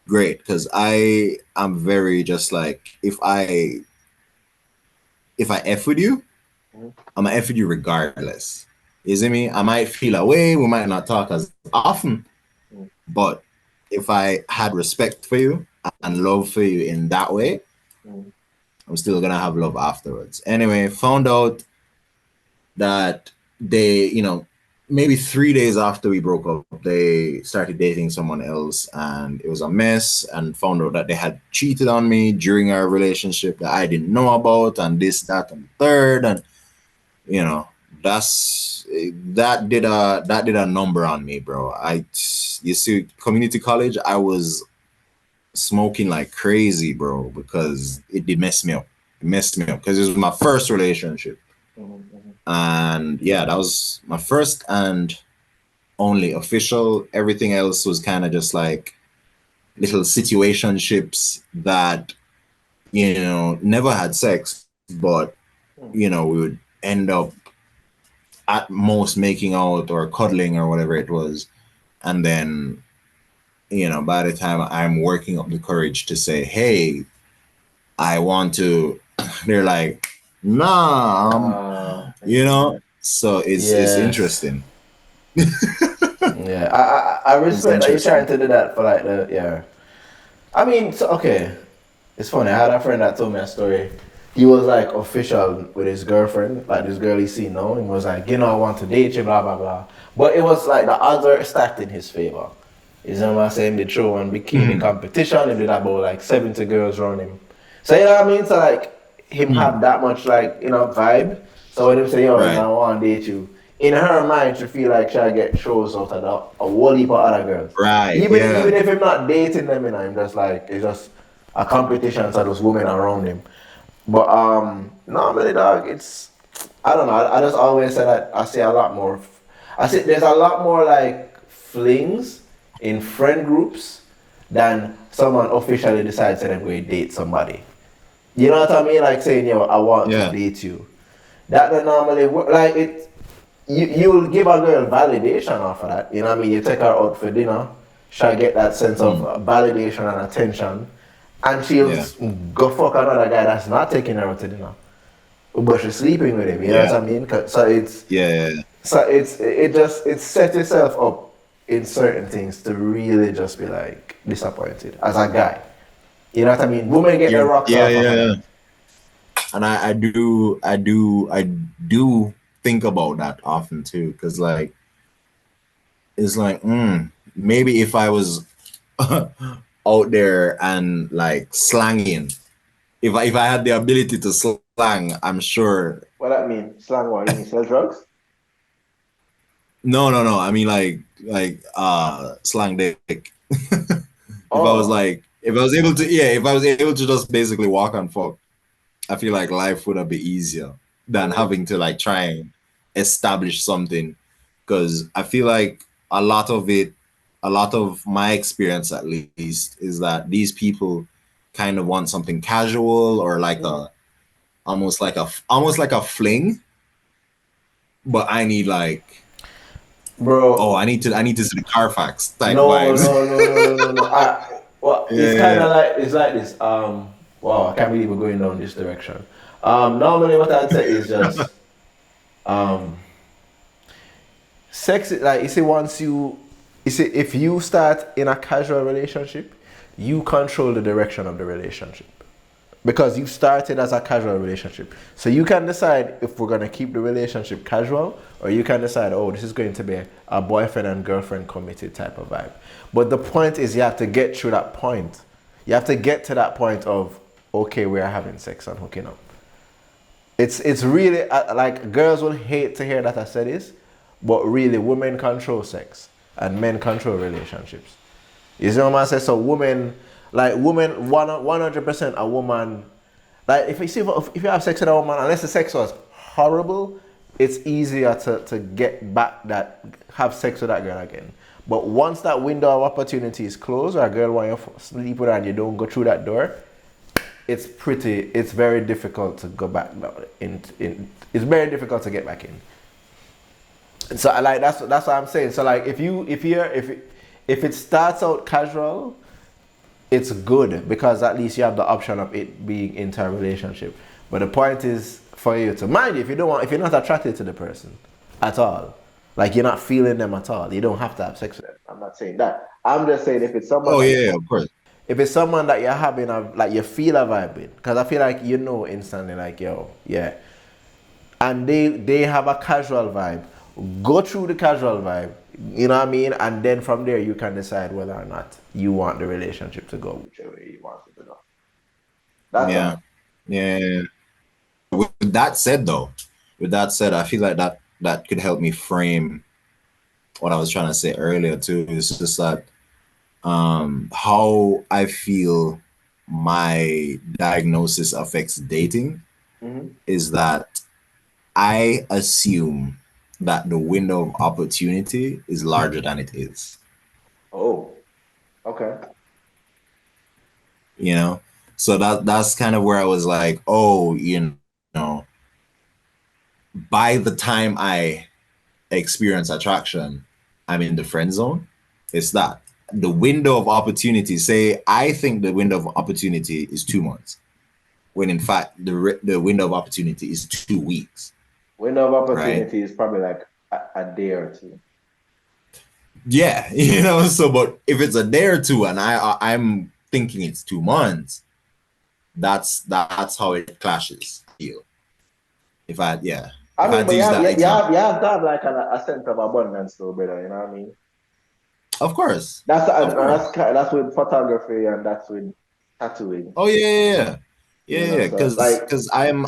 Great. Because I am very just like, if I F with you, Mhm. I'm gonna F with you regardless. You see me? I might feel away, we might not talk as often, Mhm. but if I had respect for you and love for you in that way, Mhm. I'm still gonna have love afterwards. Anyway, found out that they, maybe 3 days after we broke up, they started dating someone else and it was a mess, and found out that they had cheated on me during our relationship that I didn't know about, and this, that, and third. And you know that's that did a number on me, bro. You see, community college, I was smoking like crazy, bro, because it did mess me up. It messed me up because it was my first relationship. Mhm. Mhm. And yeah, that was my first and only official. Everything else was kind of just like little situationships that never had sex, but Mhm. we would end up at most making out or cuddling or whatever it was. And then, by the time I'm working up the courage to say, hey, I want to, they're like, nah, so it's Yes. interesting. Yeah, I It's respect that you're trying interesting. to do that for like the, yeah. I mean, so, okay. It's funny. I had a friend that told me a story. He was like official with his girlfriend, like this girl he seen now, and was like, I want to date you, blah blah blah. But it was like the odds were stacked in his favor. You know what I'm saying? They throw one bikini Mm, competition, and did about like 70 girls around him. So you know what I mean? So like him mm. have that much like vibe. So when him say, I Right, want to date you, in her mind she feel like she'll get shows out of a whole heap of other girls. right, Even yeah, if him not dating them, I'm just like it's just a competition for those women around him. But normally, dog, it's I don't know. I just always say that I see a lot more. I see there's a lot more like flings in friend groups than someone officially decides that I'm going to date somebody. You know what I mean? Like saying, yo, I want to date you. That don't normally work. Like it, you'll give a girl validation off of that. You know what I mean? You take her out for dinner, she'll get that sense of validation and attention, and she'll go fuck another guy that's not taking her out to dinner, but she's sleeping with him. You know what I mean? So it sets itself up in certain things to really just be like disappointed as a guy. You know what I mean? Women get their rocks off of that. And I do think about that often too, because like it's like maybe if I was out there and like slanging, if I had the ability to slang, I'm sure. What that mean? Slang what? You mean sell drugs? No. I mean like slang dick. If I was able to just basically walk and fuck, I feel like life would have been easier than having to like try and establish something. Because I feel like a lot of my experience at least is that these people kind of want something casual or like almost like a fling. But I need like, bro. Oh, I need to see the Carfax type no, vibes. No. It's kind of like this. Wow, I can't believe we're going down this direction. Normally, what I'd say is just sex. Like you see, if you start in a casual relationship, you control the direction of the relationship because you started as a casual relationship. So you can decide if we're gonna keep the relationship casual, or you can decide, oh, this is going to be a boyfriend and girlfriend committed type of vibe. But the point is, you have to get through that point. You have to get to that point of, okay, we're having sex and hooking up. It's really like girls will hate to hear that I said this, but really women control sex and men control relationships. You see what I'm saying? So women 100% a woman, like if you have sex with a woman, unless the sex was horrible, it's easier to get back have sex with that girl again. But once that window of opportunity is closed, or a girl wants you to sleep with her and you don't go through that door, it's very difficult to go back it's very difficult to get back in. So like that's what I'm saying. So like if it starts out casual, it's good because at least you have the option of it being into a relationship. But the point is for you to mind if you're not attracted to the person at all, like you're not feeling them at all, you don't have to have sex with them. I'm not saying that. I'm just saying if it's someone. Oh yeah, of course. If it's someone that you're having like you feel a vibe with, because I feel like instantly like yo yeah, and they have a casual vibe. Go through the casual vibe, you know what I mean, and then from there you can decide whether or not you want the relationship to go whichever way you want it to go. That's yeah. With that said, I feel like that could help me frame what I was trying to say earlier too. It's just that how I feel my diagnosis affects dating is that I assume that the window of opportunity is larger than it is. Oh, okay. You know, so that's kind of where I was like, oh, you know, by the time I experience attraction, I'm in the friend zone. It's that the window of opportunity. Say, I think the window of opportunity is 2 months, when in fact the window of opportunity is 2 weeks. Window of opportunity is probably like a day or two. Yeah, you know. So, but if it's a day or two, and I'm thinking it's 2 months, that's how it clashes. If I mean, but you have to have like a sense of abundance, though, brother. You know what I mean? Of course. That's with photography and that's with tattooing. Oh yeah. Because I'm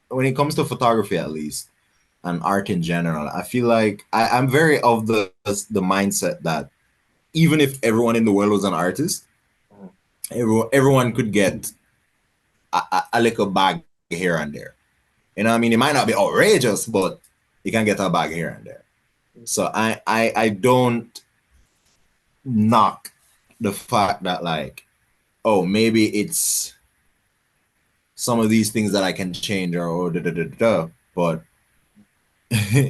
when it comes to photography at least and art in general, I feel like I'm very of the mindset that even if everyone in the world was an artist, everyone could get a little bag here and there. You know what I mean? It might not be outrageous, but you can get a bag here and there. So I don't knock the fact that like, oh, maybe it's some of these things that I can change or da da da da. But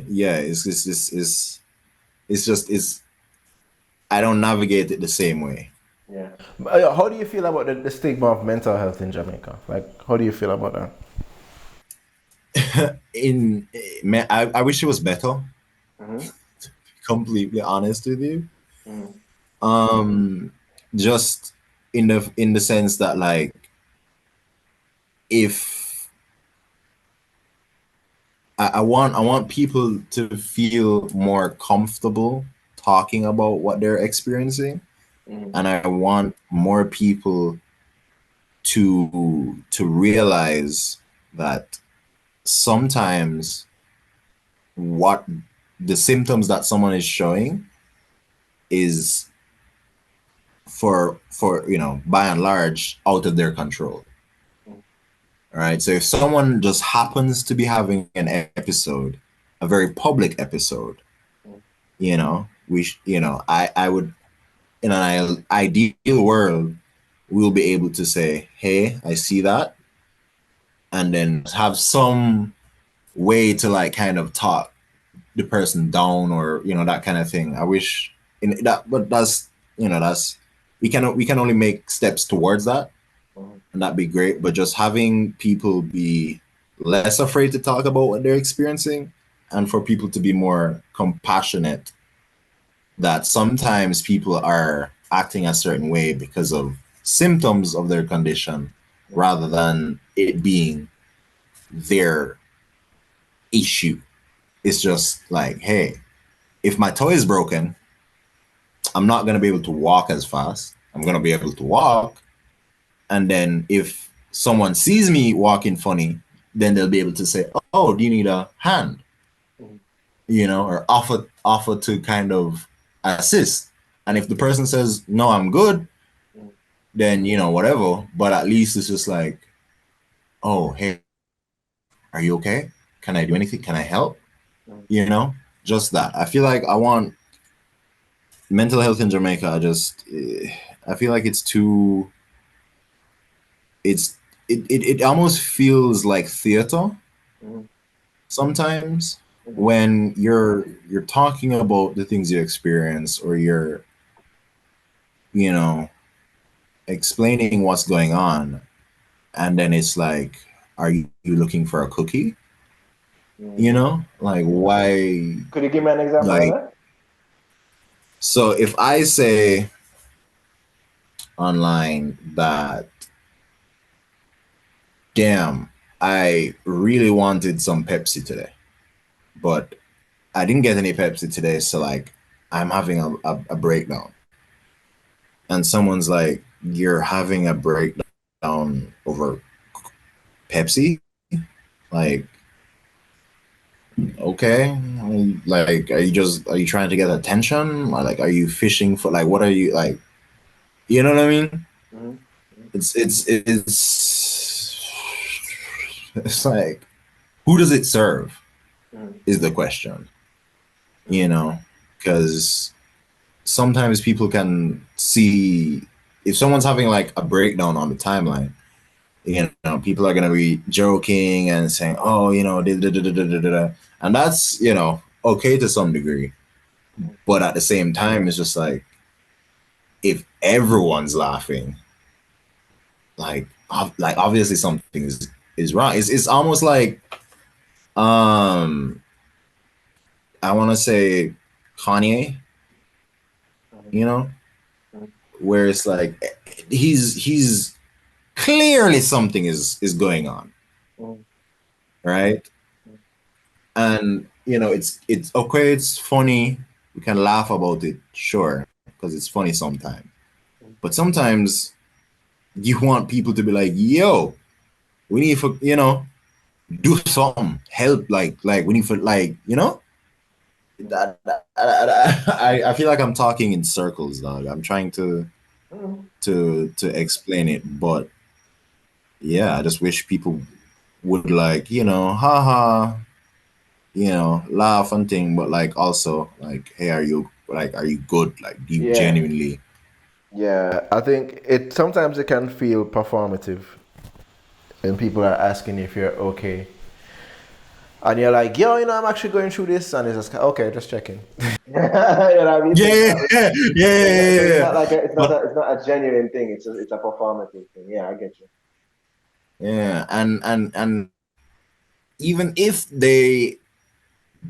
yeah, it's I don't navigate it the same way. Yeah. How do you feel about the stigma of mental health in Jamaica? Like, how do you feel about that? In man, I wish it was better. Mm-hmm. Completely honest with you. Mm-hmm. Um, just in the sense that like if I want people to feel more comfortable talking about what they're experiencing, Mm-hmm. and I want more people to realize that sometimes what the symptoms that someone is showing is for by and large out of their control. All right, so if someone just happens to be having an episode, a very public episode, I would, in an ideal world, we'll be able to say, hey, I see that, and then have some way to like kind of talk the person down, or that kind of thing. I wish in that, but that's we can only make steps towards that, Mm-hmm. and that'd be great. But just having people be less afraid to talk about what they're experiencing, and for people to be more compassionate, that sometimes people are acting a certain way because of symptoms of their condition rather than it being their issue. It's just like, hey, if my toe is broken, I'm not going to be able to walk as fast. I'm going to be able to walk. And then if someone sees me walking funny, then they'll be able to say, oh, do you need a hand? Mm-hmm. Or offer to kind of assist. And if the person says, no, I'm good, then, whatever. But at least it's just like, oh, hey, are you okay? Can I do anything? Can I help? Just that. I feel like I want mental health in Jamaica. I feel like it's too, it almost feels like theater Mm-hmm. sometimes Mm-hmm. when you're talking about the things you experience, or you're, you know, explaining what's going on, and then it's like, are you looking for a cookie? Like, why? Could you give me an example of Like, that? so if I say online that, damn, I really wanted some Pepsi today, but I didn't get any Pepsi today, so like I'm having a breakdown. And someone's like, you're having a breakdown over Pepsi? Like, okay, like, are you trying to get attention? Or like, are you fishing for, like, what are you like? You know what I mean? Mm-hmm. It's it's like, who does it serve Mm-hmm. is the question, because sometimes people can see if someone's having like a breakdown on the timeline, people are gonna be joking and saying, oh, da, da, da, da, da, da, da. And that's, okay to some degree. But at the same time, it's just like, if everyone's laughing, like obviously something is wrong. It's almost like, um I want to say Kanye, you know, where it's like he's clearly something is going on, Mm-hmm. right? And it's okay, it's funny, we can laugh about it, sure, because it's funny sometimes. But sometimes you want people to be like, yo, we need for do something, help, like we need for, like, I feel like I'm talking in circles, dog. I'm trying to Mm-hmm. to explain it, but yeah, I just wish people would, like, haha, laugh and thing, but like also like, hey, are you good? Like, do you Yeah. genuinely Yeah, I think it sometimes it can feel performative, and people are asking if you're okay, and you're like, yo, I'm actually going through this, and it's just okay, just checking. You know what I mean? So it's Yeah, not, yeah, yeah, yeah, so yeah, it's yeah. not like But it's not a genuine thing. It's a performative thing. Yeah, I get you. yeah, and even if they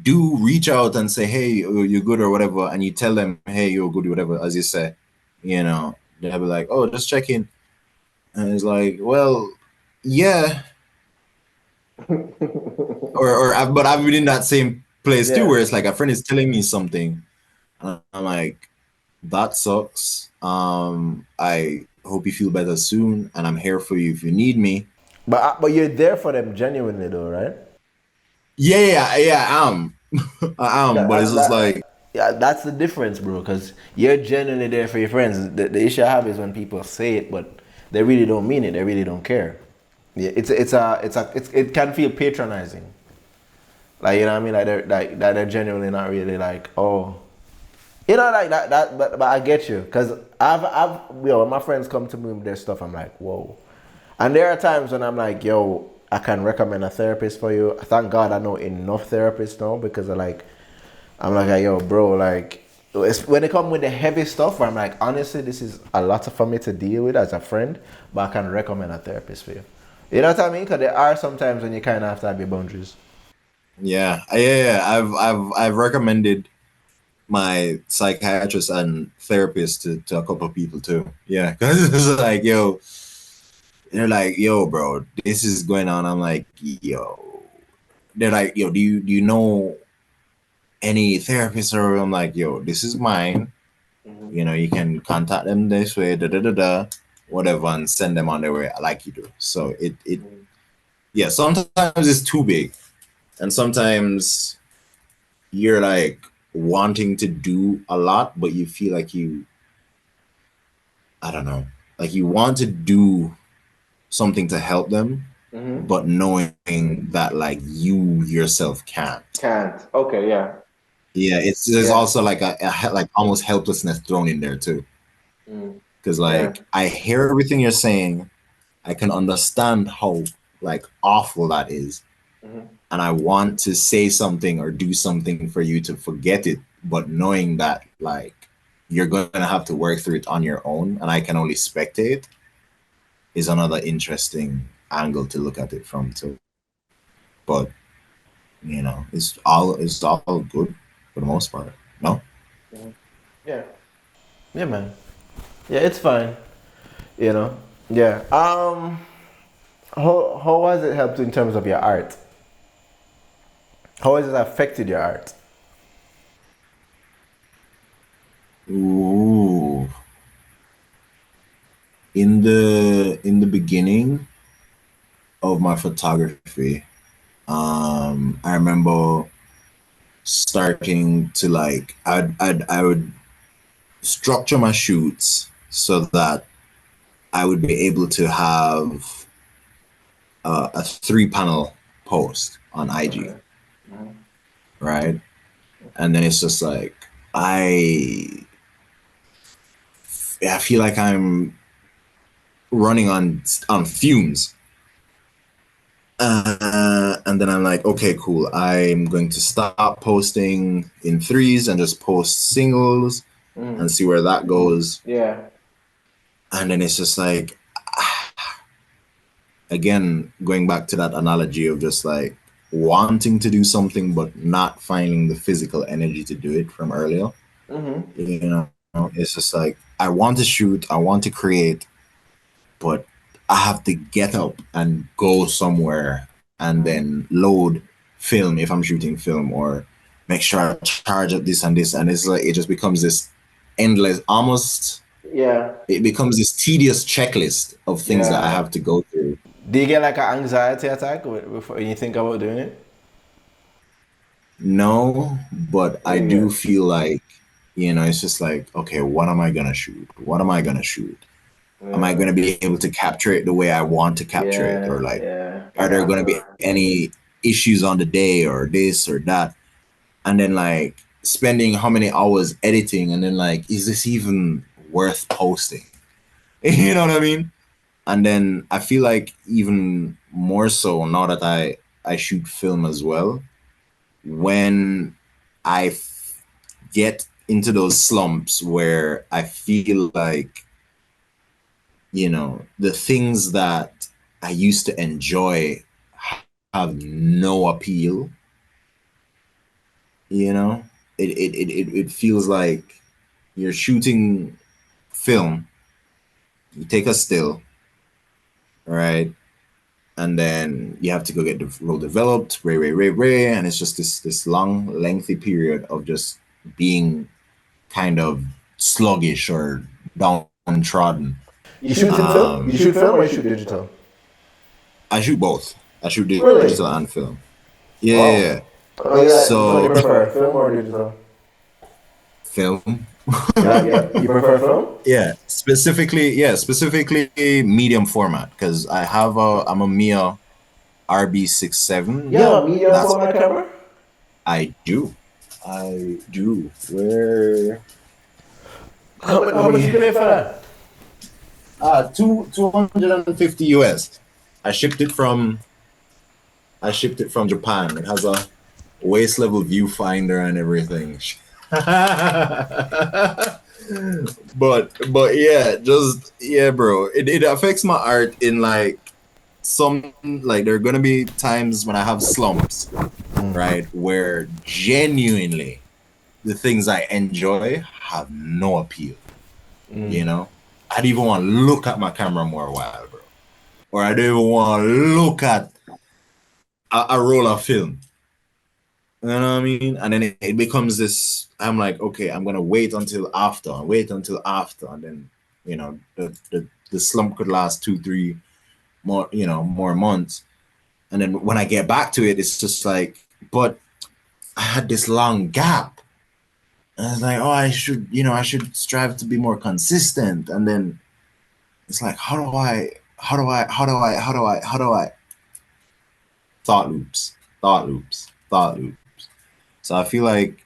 do reach out and say, hey, you're good or whatever, and you tell them, hey, you're good, whatever, as you say, they'll be like, oh, just checking. And it's like, well, yeah, but I've been in that same place too, Yeah. where it's like a friend is telling me something, and I'm like, that sucks. I hope you feel better soon, and I'm here for you if you need me. But you're there for them genuinely though, right? Yeah, yeah, I am. I am, but it's just That like, Yeah, that's the difference, bro. Because you're genuinely there for your friends. The issue I have is when people say it, but they really don't mean it. They really don't care. Yeah, it can feel patronizing. Like you know what I mean? Like they're genuinely not really like, oh, like that. But I get you because when my friends come to me with their stuff, I'm like, whoa. And there are times when I'm like, yo, I can recommend a therapist for you. Thank God I know enough therapists now because I'm like, yo, bro, like, when they come with the heavy stuff, where I'm like, honestly, this is a lot for me to deal with as a friend, but I can recommend a therapist for you. You know what I mean? Because there are sometimes when you kind of have to have your boundaries. yeah. I've recommended my psychiatrist and therapist to a couple of people too. Yeah, because it's like, yo, they're like, yo, bro, this is going on. I'm like, yo, they're like, yo, do you know any therapist? Or I'm like, yo, this is mine. Mhm. You can contact them this way, whatever, and send them on their way like you do. So Mhm. yeah, sometimes it's too big, and sometimes you're like wanting to do a lot, but you feel like I don't know, like you want to do something to help them, Mhm. but knowing that like you yourself can't. Can't. Okay. Yeah. Yeah, there's Yeah. also like like almost helplessness thrown in there too, Mm. because Yeah. like I hear everything you're saying, I can understand how like awful that is, Mhm. and I want to say something or do something for you to forget it, but knowing that like you're gonna have to work through it on your own, and I can only spectate is another interesting angle to look at it from too. But it's all good for the most part. No. Mhm. Yeah. Yeah, man. Yeah, it's fine. You know? Yeah. How has it helped in terms of your art? How has it affected your art? Ooh. In the beginning of my photography, I remember starting to like I would structure my shoots so that I would be able to have a 3 panel post on IG, Okay. Mhm. right? Okay. And then it's just like I I feel like I'm running on fumes. And then I'm like, okay, cool. I'm going to stop posting in threes and just post singles and Mm. see where that goes. Yeah. And then it's just like, again, going back to that analogy of just like wanting to do something but not finding the physical energy to do it from earlier. Mhm. You know, it's just like I want to shoot, I want to create, but I have to get up and go somewhere and Mhm. then load film if I'm shooting film, or make sure I charge up this and this. And it's like it just becomes this endless, almost Yeah. it becomes this tedious checklist of things that I Yeah. have to go through. Do you get like an anxiety attack before you think about doing it? No, but I do Yeah. feel like, it's just like, okay, what am I gonna shoot? What am I gonna shoot? Am I gonna Yeah. be able to capture it the way I want to capture it? Or Yeah. like, Yeah. are there gonna be Exactly. any issues on the day or this or that? And then like spending how many hours editing, and then like, is this even worth posting. You know what I mean? And then I feel like even more so now that I shoot film as well, when get into those slumps where I feel like, the things that I used to enjoy have no appeal, it feels like you're shooting film, you take a still, right? And then you have to go get the role developed, and it's just this long, lengthy period of just being kind of sluggish or downtrodden. You shoot in film? You shoot film or you shoot digital? I shoot both. I shoot Really? digital and film. Yeah, Wow. yeah, yeah. Oh, so you So prefer film or digital? film. You prefer film? Specifically medium format because I'm a Mia RB67. You have a medium format camera? I do. Where? How much you pay for that? 250 US. I shipped it from Japan. It has a waist level viewfinder and everything. but yeah, bro. It affects my art in like there are gonna be times when I have slumps, right? Where genuinely the things I enjoy have no appeal. I don't even want to look at my camera more a while, bro. Or I don't even want to look at a roll of film. You know what I mean? And then it becomes this, I'm like, okay, I'm going to wait until after. And then, the slump could last 2-3 more months. And then when I get back to it, it's just like, but I had this long gap. And I was like, oh, I should strive to be more consistent. And then it's like, how do I thought loops. So I feel like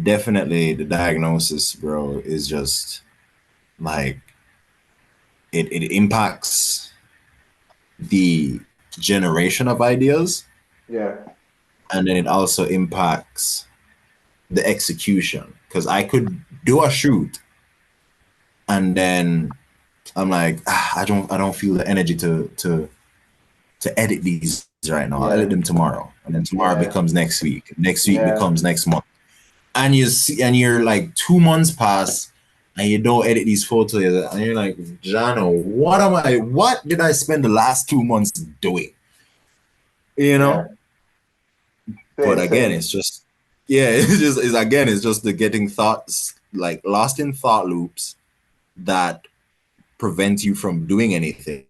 definitely the diagnosis, bro, is just like it impacts the generation of ideas. Yeah. And then it also impacts the execution. Because I could do a shoot and then I'm like, I don't feel the energy to edit these right now. I'll edit them tomorrow. And then tomorrow becomes next week. Next week becomes next month. And you're like 2 months pass and you don't edit these photos. And you're like, Jano, what did I spend the last 2 months doing? But again, it's just the getting thoughts, like lost in thought loops that prevent you from doing anything.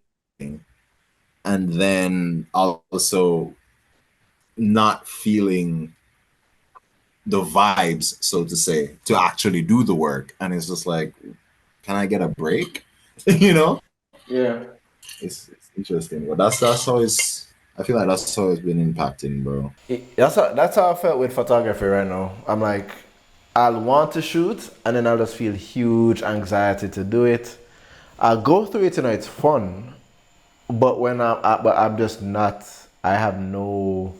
And then also not feeling the vibes, so to say, to actually do the work. And it's just like, can I get a break? Yeah. It's interesting. But that's always, I feel like that's always been impacting, bro. That's how I felt with photography right now. I'm like, I'll want to shoot and then I'll just feel huge anxiety to do it. I'll go through it, it's fun. But I'm just not, I have no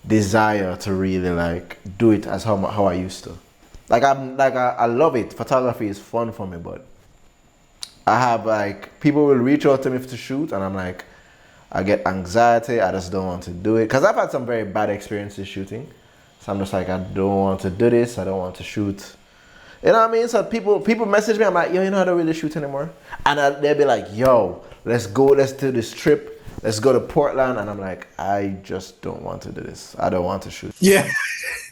desire to really like do it as how I used to. I love it. Photography is fun for me, but I have like people will reach out to me to shoot, and I'm like, I get anxiety. I just don't want to do it because I've had some very bad experiences shooting. So I'm just like, I don't want to do this. I don't want to shoot. You know what I mean? So people message me. I'm like, yo, I don't really shoot anymore. And they'll be like, yo, let's do this trip. Let's go to Portland. And I'm like, I just don't want to do this. I don't want to shoot. Yeah.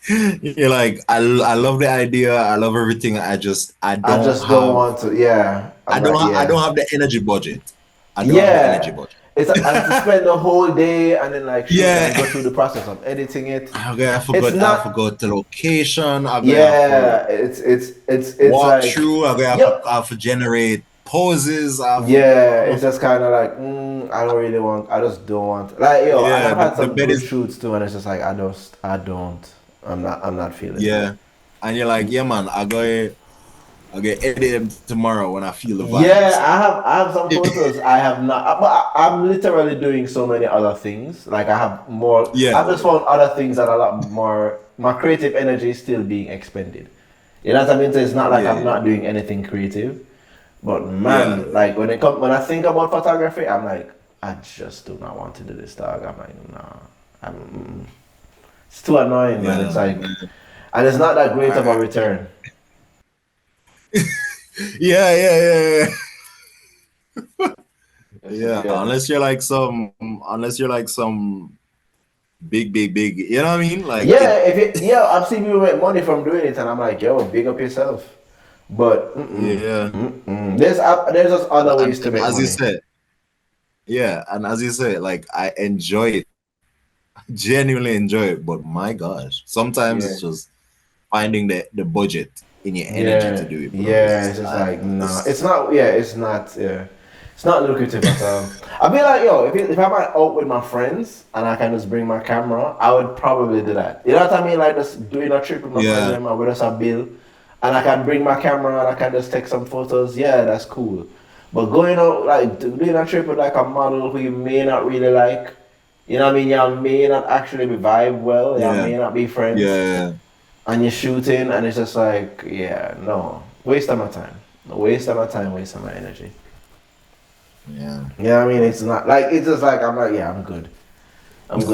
You're like, I love the idea. I love everything. I don't want to. Yeah. I don't have the energy budget. I don't have the energy budget. It's I have to spend the whole day and then like and go through the process of editing it. I forgot the location. It's walk like, through. I have to generate poses. It's just kind of like I just don't want I've had some good shoots too, and it's just like I'm not feeling it. And you're like, yeah man, I go I'll get edit them tomorrow when I feel the Yeah, vibes. I have some photos. I have not, but I'm literally doing so many other things. Like I have more. Yeah, I've just found other things that are a lot more. My creative energy is still being expended. You know what I mean? So it's not like I'm yeah, not doing anything creative. But yeah, man, like when I think about photography, I'm like, I just do not want to do this, dog. I'm like, nah, it's too annoying, man. It's yeah, like, man. and it's not that great of a I, return. yeah, yeah, yeah, Yes, yeah. yeah. Unless you're like some big. You know what I mean? Like it. Yeah, yeah, I've seen people make money from doing it, and I'm like, yo, big up yourself. But Yeah, there's just other and ways to make as you money. said, yeah, and as you said, like I enjoy it, genuinely enjoy it. But my gosh, sometimes Yeah. it's just finding the budget in your energy to Yeah, do it, bro. It's yeah, it's just just like no, it's it's not. Yeah, it's not. Yeah, it's not lucrative at all. I feel like yo, if I'm out with my friends and I can just bring my camera, I would probably do that. You know what I mean? Like just doing a trip with my friends yeah, and with us a bill, and I can bring my camera and I can just take some photos. Yeah, that's cool. But going out like doing a trip with like a model who you may not really like, you know what I mean? Y'all may not actually vibe well. Y'all yeah, may not be friends yeah, and you're shooting, and it's just like, yeah, no, waste of my time, waste of my time, waste of my energy. yeah. Yeah, I mean, it's not like it's just like I'm like, yeah, I'm good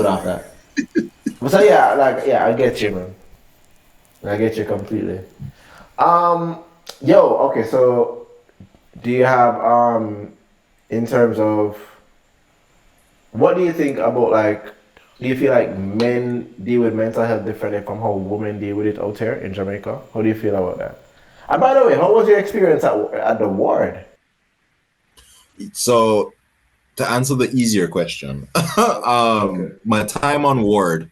off that. But so yeah, like yeah, I get you, man. I get you completely. Um, yo, okay, so do you have in terms of what do you think about like? Do you feel like men deal with mental health differently from how women deal with it out here in Jamaica? How do you feel about that? And by the way, how was your experience at the ward? So to answer the easier question, Okay. my time on ward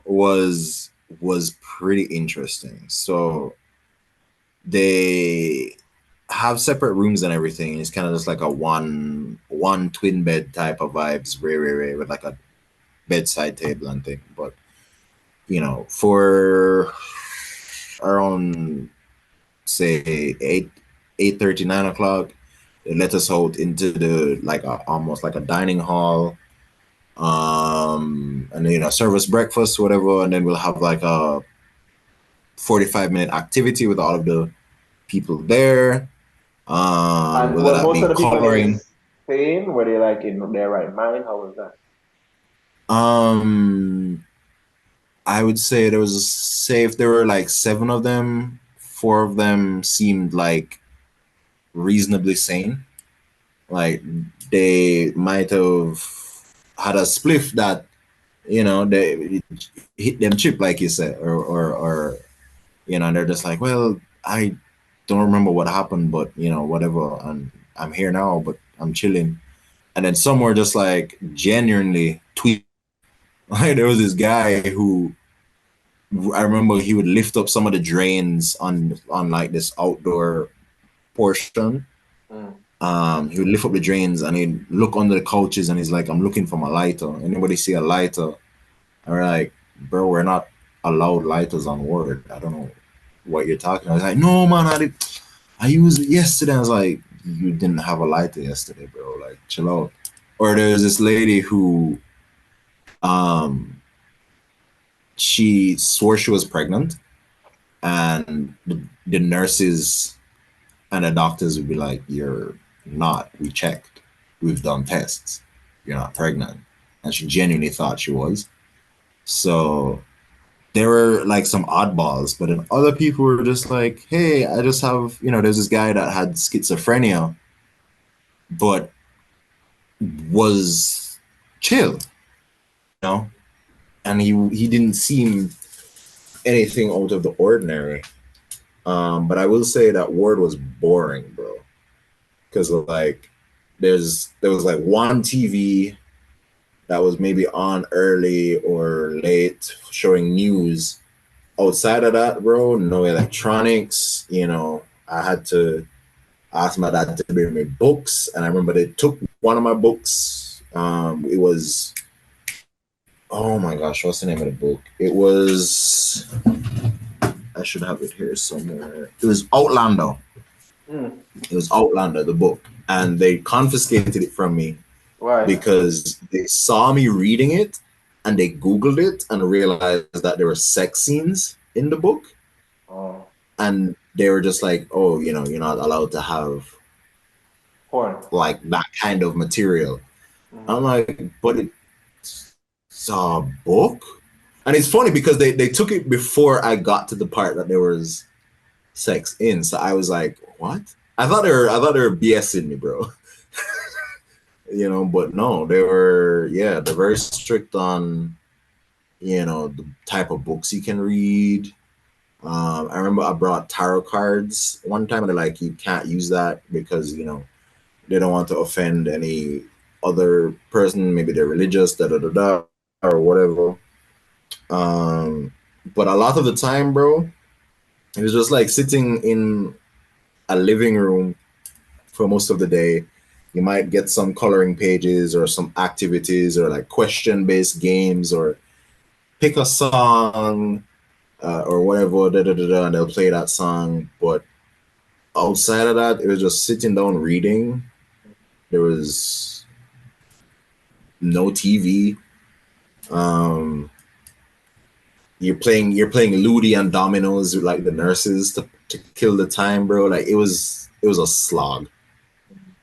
was pretty interesting. So they have separate rooms and everything. It's kind of just like a one twin bed type of vibes, with like a bedside table and thing. But for around say 8:30, 9 o'clock, they let us out into the like almost like a dining hall. And serve us breakfast, whatever, and then we'll have like a 45-minute activity with all of the people there. And Whether were that most be of the people there coloring. sane? Were they like in their right mind? How was that? Um, I would say there were like seven of them. Four of them seemed like reasonably sane. Like they might have had a spliff that they hit them chip, like you said, or they're just like, well, I don't remember what happened, but whatever, and I'm here now, but I'm chilling. And then some were just like genuinely tweet. Like there was this guy who I remember he would lift up some of the drains on like this outdoor portion. Mm. He would lift up the drains and he'd look under the couches and he's like, I'm looking for my lighter. Anybody see a lighter? And we're like, bro, we're not allowed lighters on ward. I don't know what you're talking about. I was like, no man, I used it yesterday. I was like, you didn't have a lighter yesterday, bro. Like, chill out. Or there's this lady who um she swore she was pregnant, and the nurses and the doctors would be like, you're not. We checked. We've done tests. You're not pregnant. And she genuinely thought she was. So there were like some oddballs, but then other people were just like, hey, I just have, there's this guy that had schizophrenia, but was chill, and he didn't seem anything out of the ordinary. But I will say that ward was boring, bro, because like there was like one TV that was maybe on early or late showing news. Outside of that, bro, no electronics. I had to ask my dad to bring me books, and I remember they took one of my books. It was, oh my gosh, what's the name of the book? It was, I should have it here somewhere. It was Outlander. Mm. It was Outlander, the book, and they confiscated it from me Why? because they saw me reading it and they Googled it and realized that there were sex scenes in the book. Oh, And they were just like, oh, you're not allowed to have porn. like that kind of material. I'm like, but it's a book? And it's funny because they took it before I got to the part that there was sex in. So I was like, what? I thought they were BSing me, bro. But no, they're very strict on, the type of books you can read. I remember I brought tarot cards one time and they're like, you can't use that because, they don't want to offend any other person. Maybe they're religious, da da da da, or whatever. But a lot of the time, bro, it was just like sitting in a living room for most of the day. You might get some coloring pages or some activities or like question-based games or pick a song or whatever, da, da, da, da, and they'll play that song. But outside of that, it was just sitting down reading. There was no TV. You're playing Ludi and dominoes with like the nurses to kill the time, bro. Like it was a slog.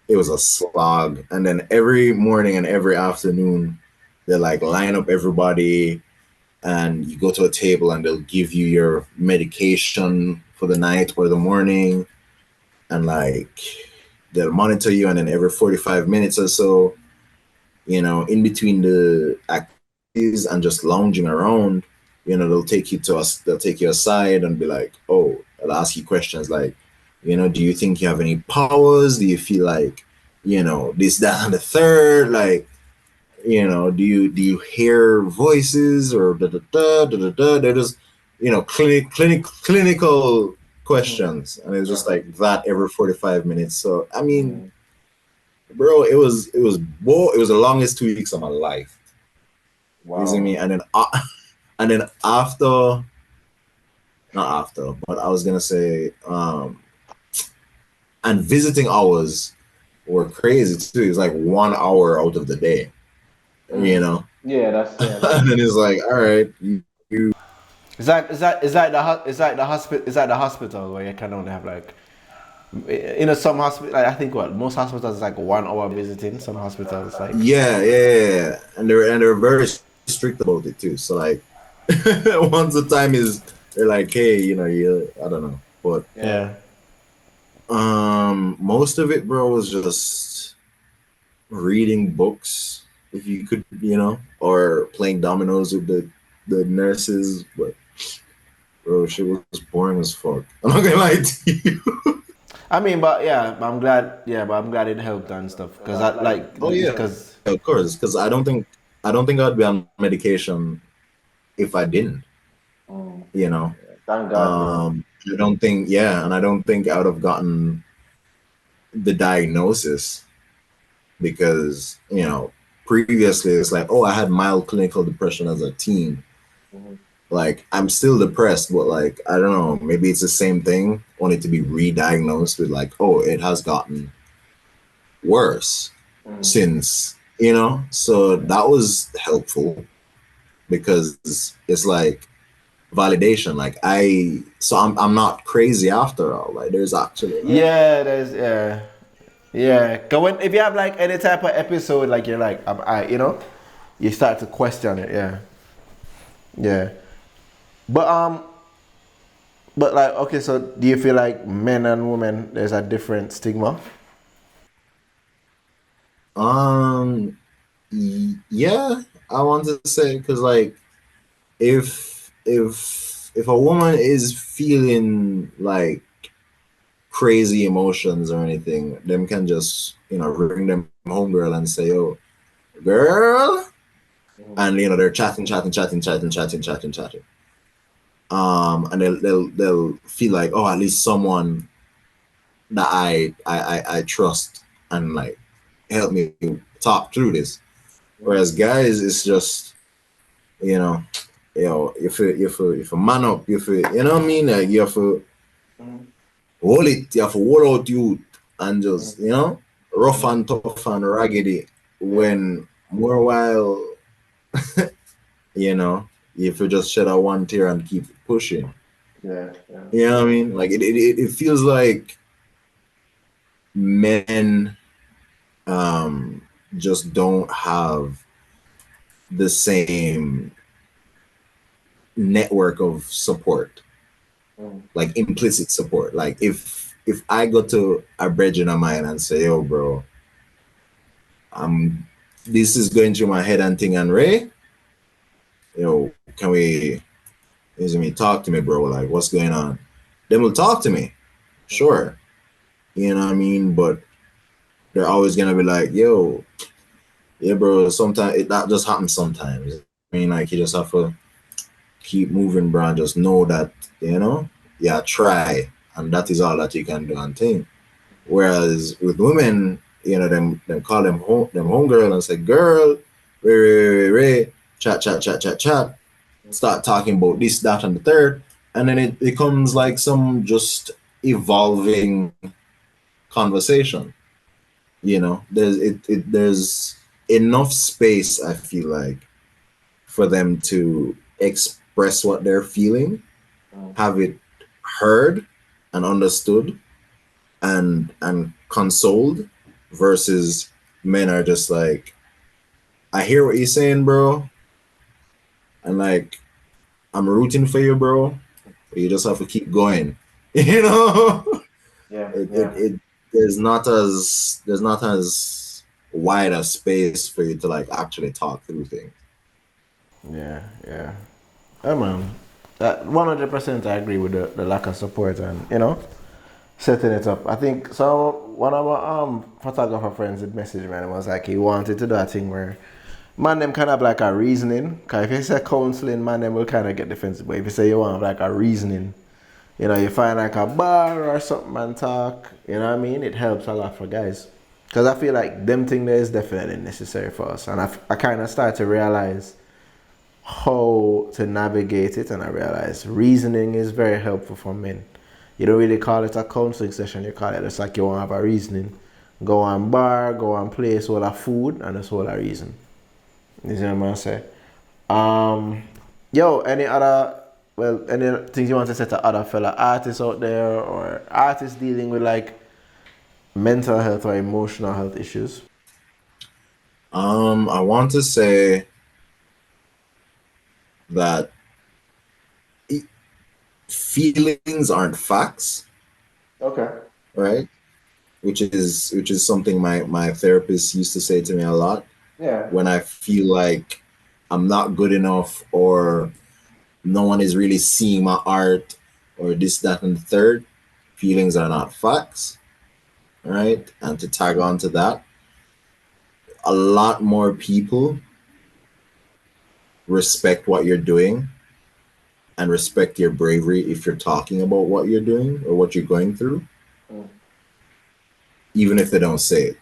It was a slog. And then every morning and every afternoon, they like line up everybody and you go to a table and they'll give you your medication for the night or the morning and like they'll monitor you, and then every 45 minutes or so, in between the activities and just lounging around, they'll take you aside and be like, oh, they'll ask you questions like, do you think you have any powers? Do you feel like, this, that, and the third? Like, do you hear voices or da da da da da da? They're just, clinical questions, and it's just like that every 45 minutes. So I mean, bro, it was the longest 2 weeks of my life. Wow. You see me? And then after, not after, but I was gonna say, and visiting hours were crazy too. It's like 1 hour out of the day, Yeah, that's and then it's like, all right, Is that the hospital where you can only have like, some hospital, like, I think most hospitals is like 1 hour visiting. Some hospitals like, yeah, and they're very strict about it too. So like, once the time is, they're like, hey, I don't know, but yeah. most of it, bro, was just reading books if you could, or playing dominoes with the nurses. But bro, shit was boring as fuck. I'm not gonna lie to you. I mean, but yeah, I'm glad. Yeah, but I'm glad it helped and stuff. Cause I like, Oh yeah, because of course, because I don't think I'd be on medication if I didn't. You know, Thank God. I don't think, yeah, and I don't think I would have gotten the diagnosis because, previously it's like, oh, I had mild clinical depression as a teen. Like, I'm still depressed, but like, I don't know, maybe it's the same thing, only to be re-diagnosed with like, oh, it has gotten worse since, so that was helpful because it's like validation. Like I'm not crazy after all. Like there's actually yeah, yeah. Cause if you have like any type of episode, like you're like, you start to question it. Yeah, yeah. But like, okay, so do you feel like men and women there's a different stigma? um yeah, I want to say because like if a woman is feeling like crazy emotions or anything, them can just ring them homegirl and say, oh girl, and they're chatting, and they'll feel like, oh, at least someone that I trust and like help me talk through this. Whereas guys, it's just, you know, you know, if you man up, if you know what I mean, like you have to hold it, you have to hold out youth and just, you know, rough and tough and raggedy when more while, you know, if you just shed out one tear and keep pushing. Yeah. You know what I mean? Like it feels like men just don't have the same network of support, like implicit support. Like if I go to a brethren of mine and say, yo, bro, this is going through my head and thing, and Ray, yo, can we talk to me, bro? Like, what's going on? Then will talk to me. Sure. You know what I mean? But they're always gonna be like, yo, yeah, bro, sometimes that just happens sometimes. I mean, like you just have to keep moving, bro, and just know that, you know, yeah, try, and that is all that you can do and think. Whereas with women, you know, them call them homegirl and say, girl, Ray, chat, start talking about this, that, and the third, and then it becomes like some just evolving conversation. You know, there's enough space, I feel like, for them to express what they're feeling, have it heard and understood and consoled, versus men are just like, I hear what you're saying, bro, and like I'm rooting for you, bro, but you just have to keep going. You know? It there's not as wide a space for you to like actually talk through things. Yeah. Yeah, man. That 100% I agree with the lack of support and, you know, setting it up. I think so. One of my photographer friends had messaged me and was like he wanted to do a thing where man them kind of like a reasoning. Cause if you say counseling, man them will kind of get defensive. But if you say you want like a reasoning, you know, you find like a bar or something and talk. You know what I mean? It helps a lot for guys. Cause I feel like them thing there is definitely necessary for us, and I kind of start to realize how to navigate it, and I realize reasoning is very helpful for men. You don't really call it a counseling session, you call it just like you want to have a reasoning. Go on bar, go on place, all of food, and just all a reason. You see what I'm saying? Yo, any things you want to say to other fella artists out there, or artists dealing with like mental health or emotional health issues? I want to say that feelings aren't facts. Okay. Right? Which is something my therapist used to say to me a lot. Yeah. When I feel like I'm not good enough, or no one is really seeing my art, or this, that, and the third, feelings are not facts. Right? And to tag on to that, a lot more people respect what you're doing and respect your bravery if you're talking about what you're doing or what you're going through, even if they don't say it.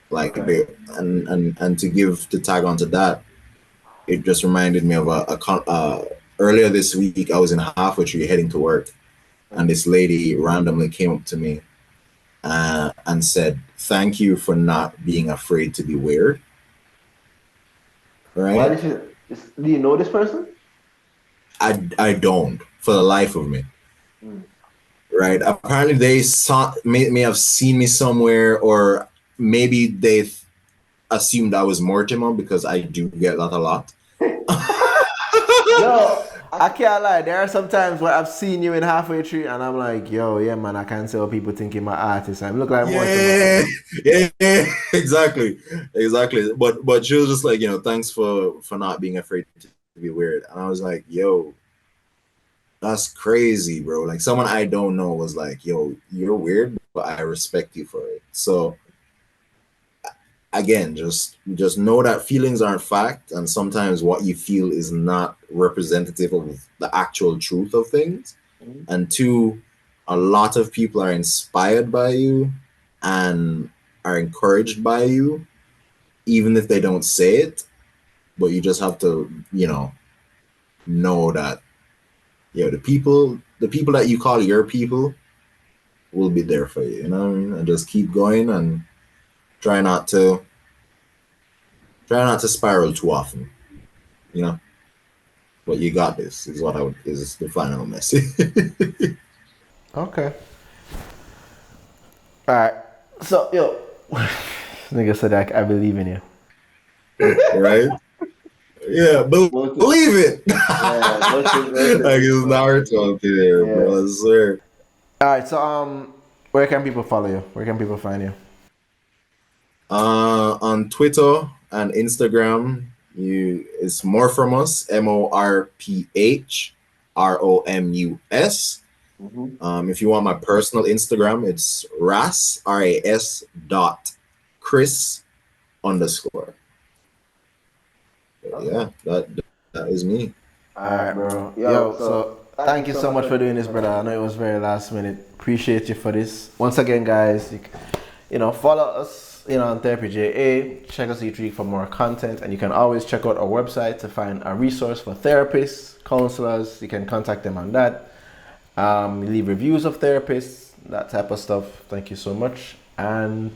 Like they, and to tag on to that, it just reminded me of earlier this week I was in Halfway Tree heading to work, and this lady randomly came up to me and said, "Thank you for not being afraid to be weird." Right? Why did you? Do you know this person? I don't, for the life of me. Right? Apparently they may have seen me somewhere, or maybe they assumed I was Mortimer, because I do get that a lot. Yo, I can't lie. There are some times where I've seen you in Halfway Tree, and I'm like, yo, yeah, man, I can't tell people thinking my artist. I look like yeah, exactly. But she was just like, thanks for not being afraid to be weird. And I was like, yo, that's crazy, bro. Like, someone I don't know was like, yo, you're weird, but I respect you for it. So again, just know that feelings aren't fact, and sometimes what you feel is not representative of the actual truth of things. And two, a lot of people are inspired by you and are encouraged by you, even if they don't say it. But you just have to, know that the people that you call your people will be there for you. You know what I mean? And just keep going and try not to spiral too often. You know, but you got this. Is the final message. Okay. All right. So, yo, nigga said I believe in you. Right? Yeah, believe it. Motivation. Like it's Naruto up there, Yeah. bro. I swear. All right. So, where can people follow you? Where can people find you? On Twitter and Instagram, it's more from us. MORPHROMUS. If you want my personal Instagram, it's RAS dot Chris_. Yeah, that is me. All right, bro. Yo, so thank you so much for doing this, brother. I know it was very last minute. Appreciate you for this. Once again, guys, follow us, on Therapy JA. Check us each week for more content, and you can always check out our website to find a resource for therapists, counselors. You can contact them on that. Leave reviews of therapists, that type of stuff. Thank you so much, and.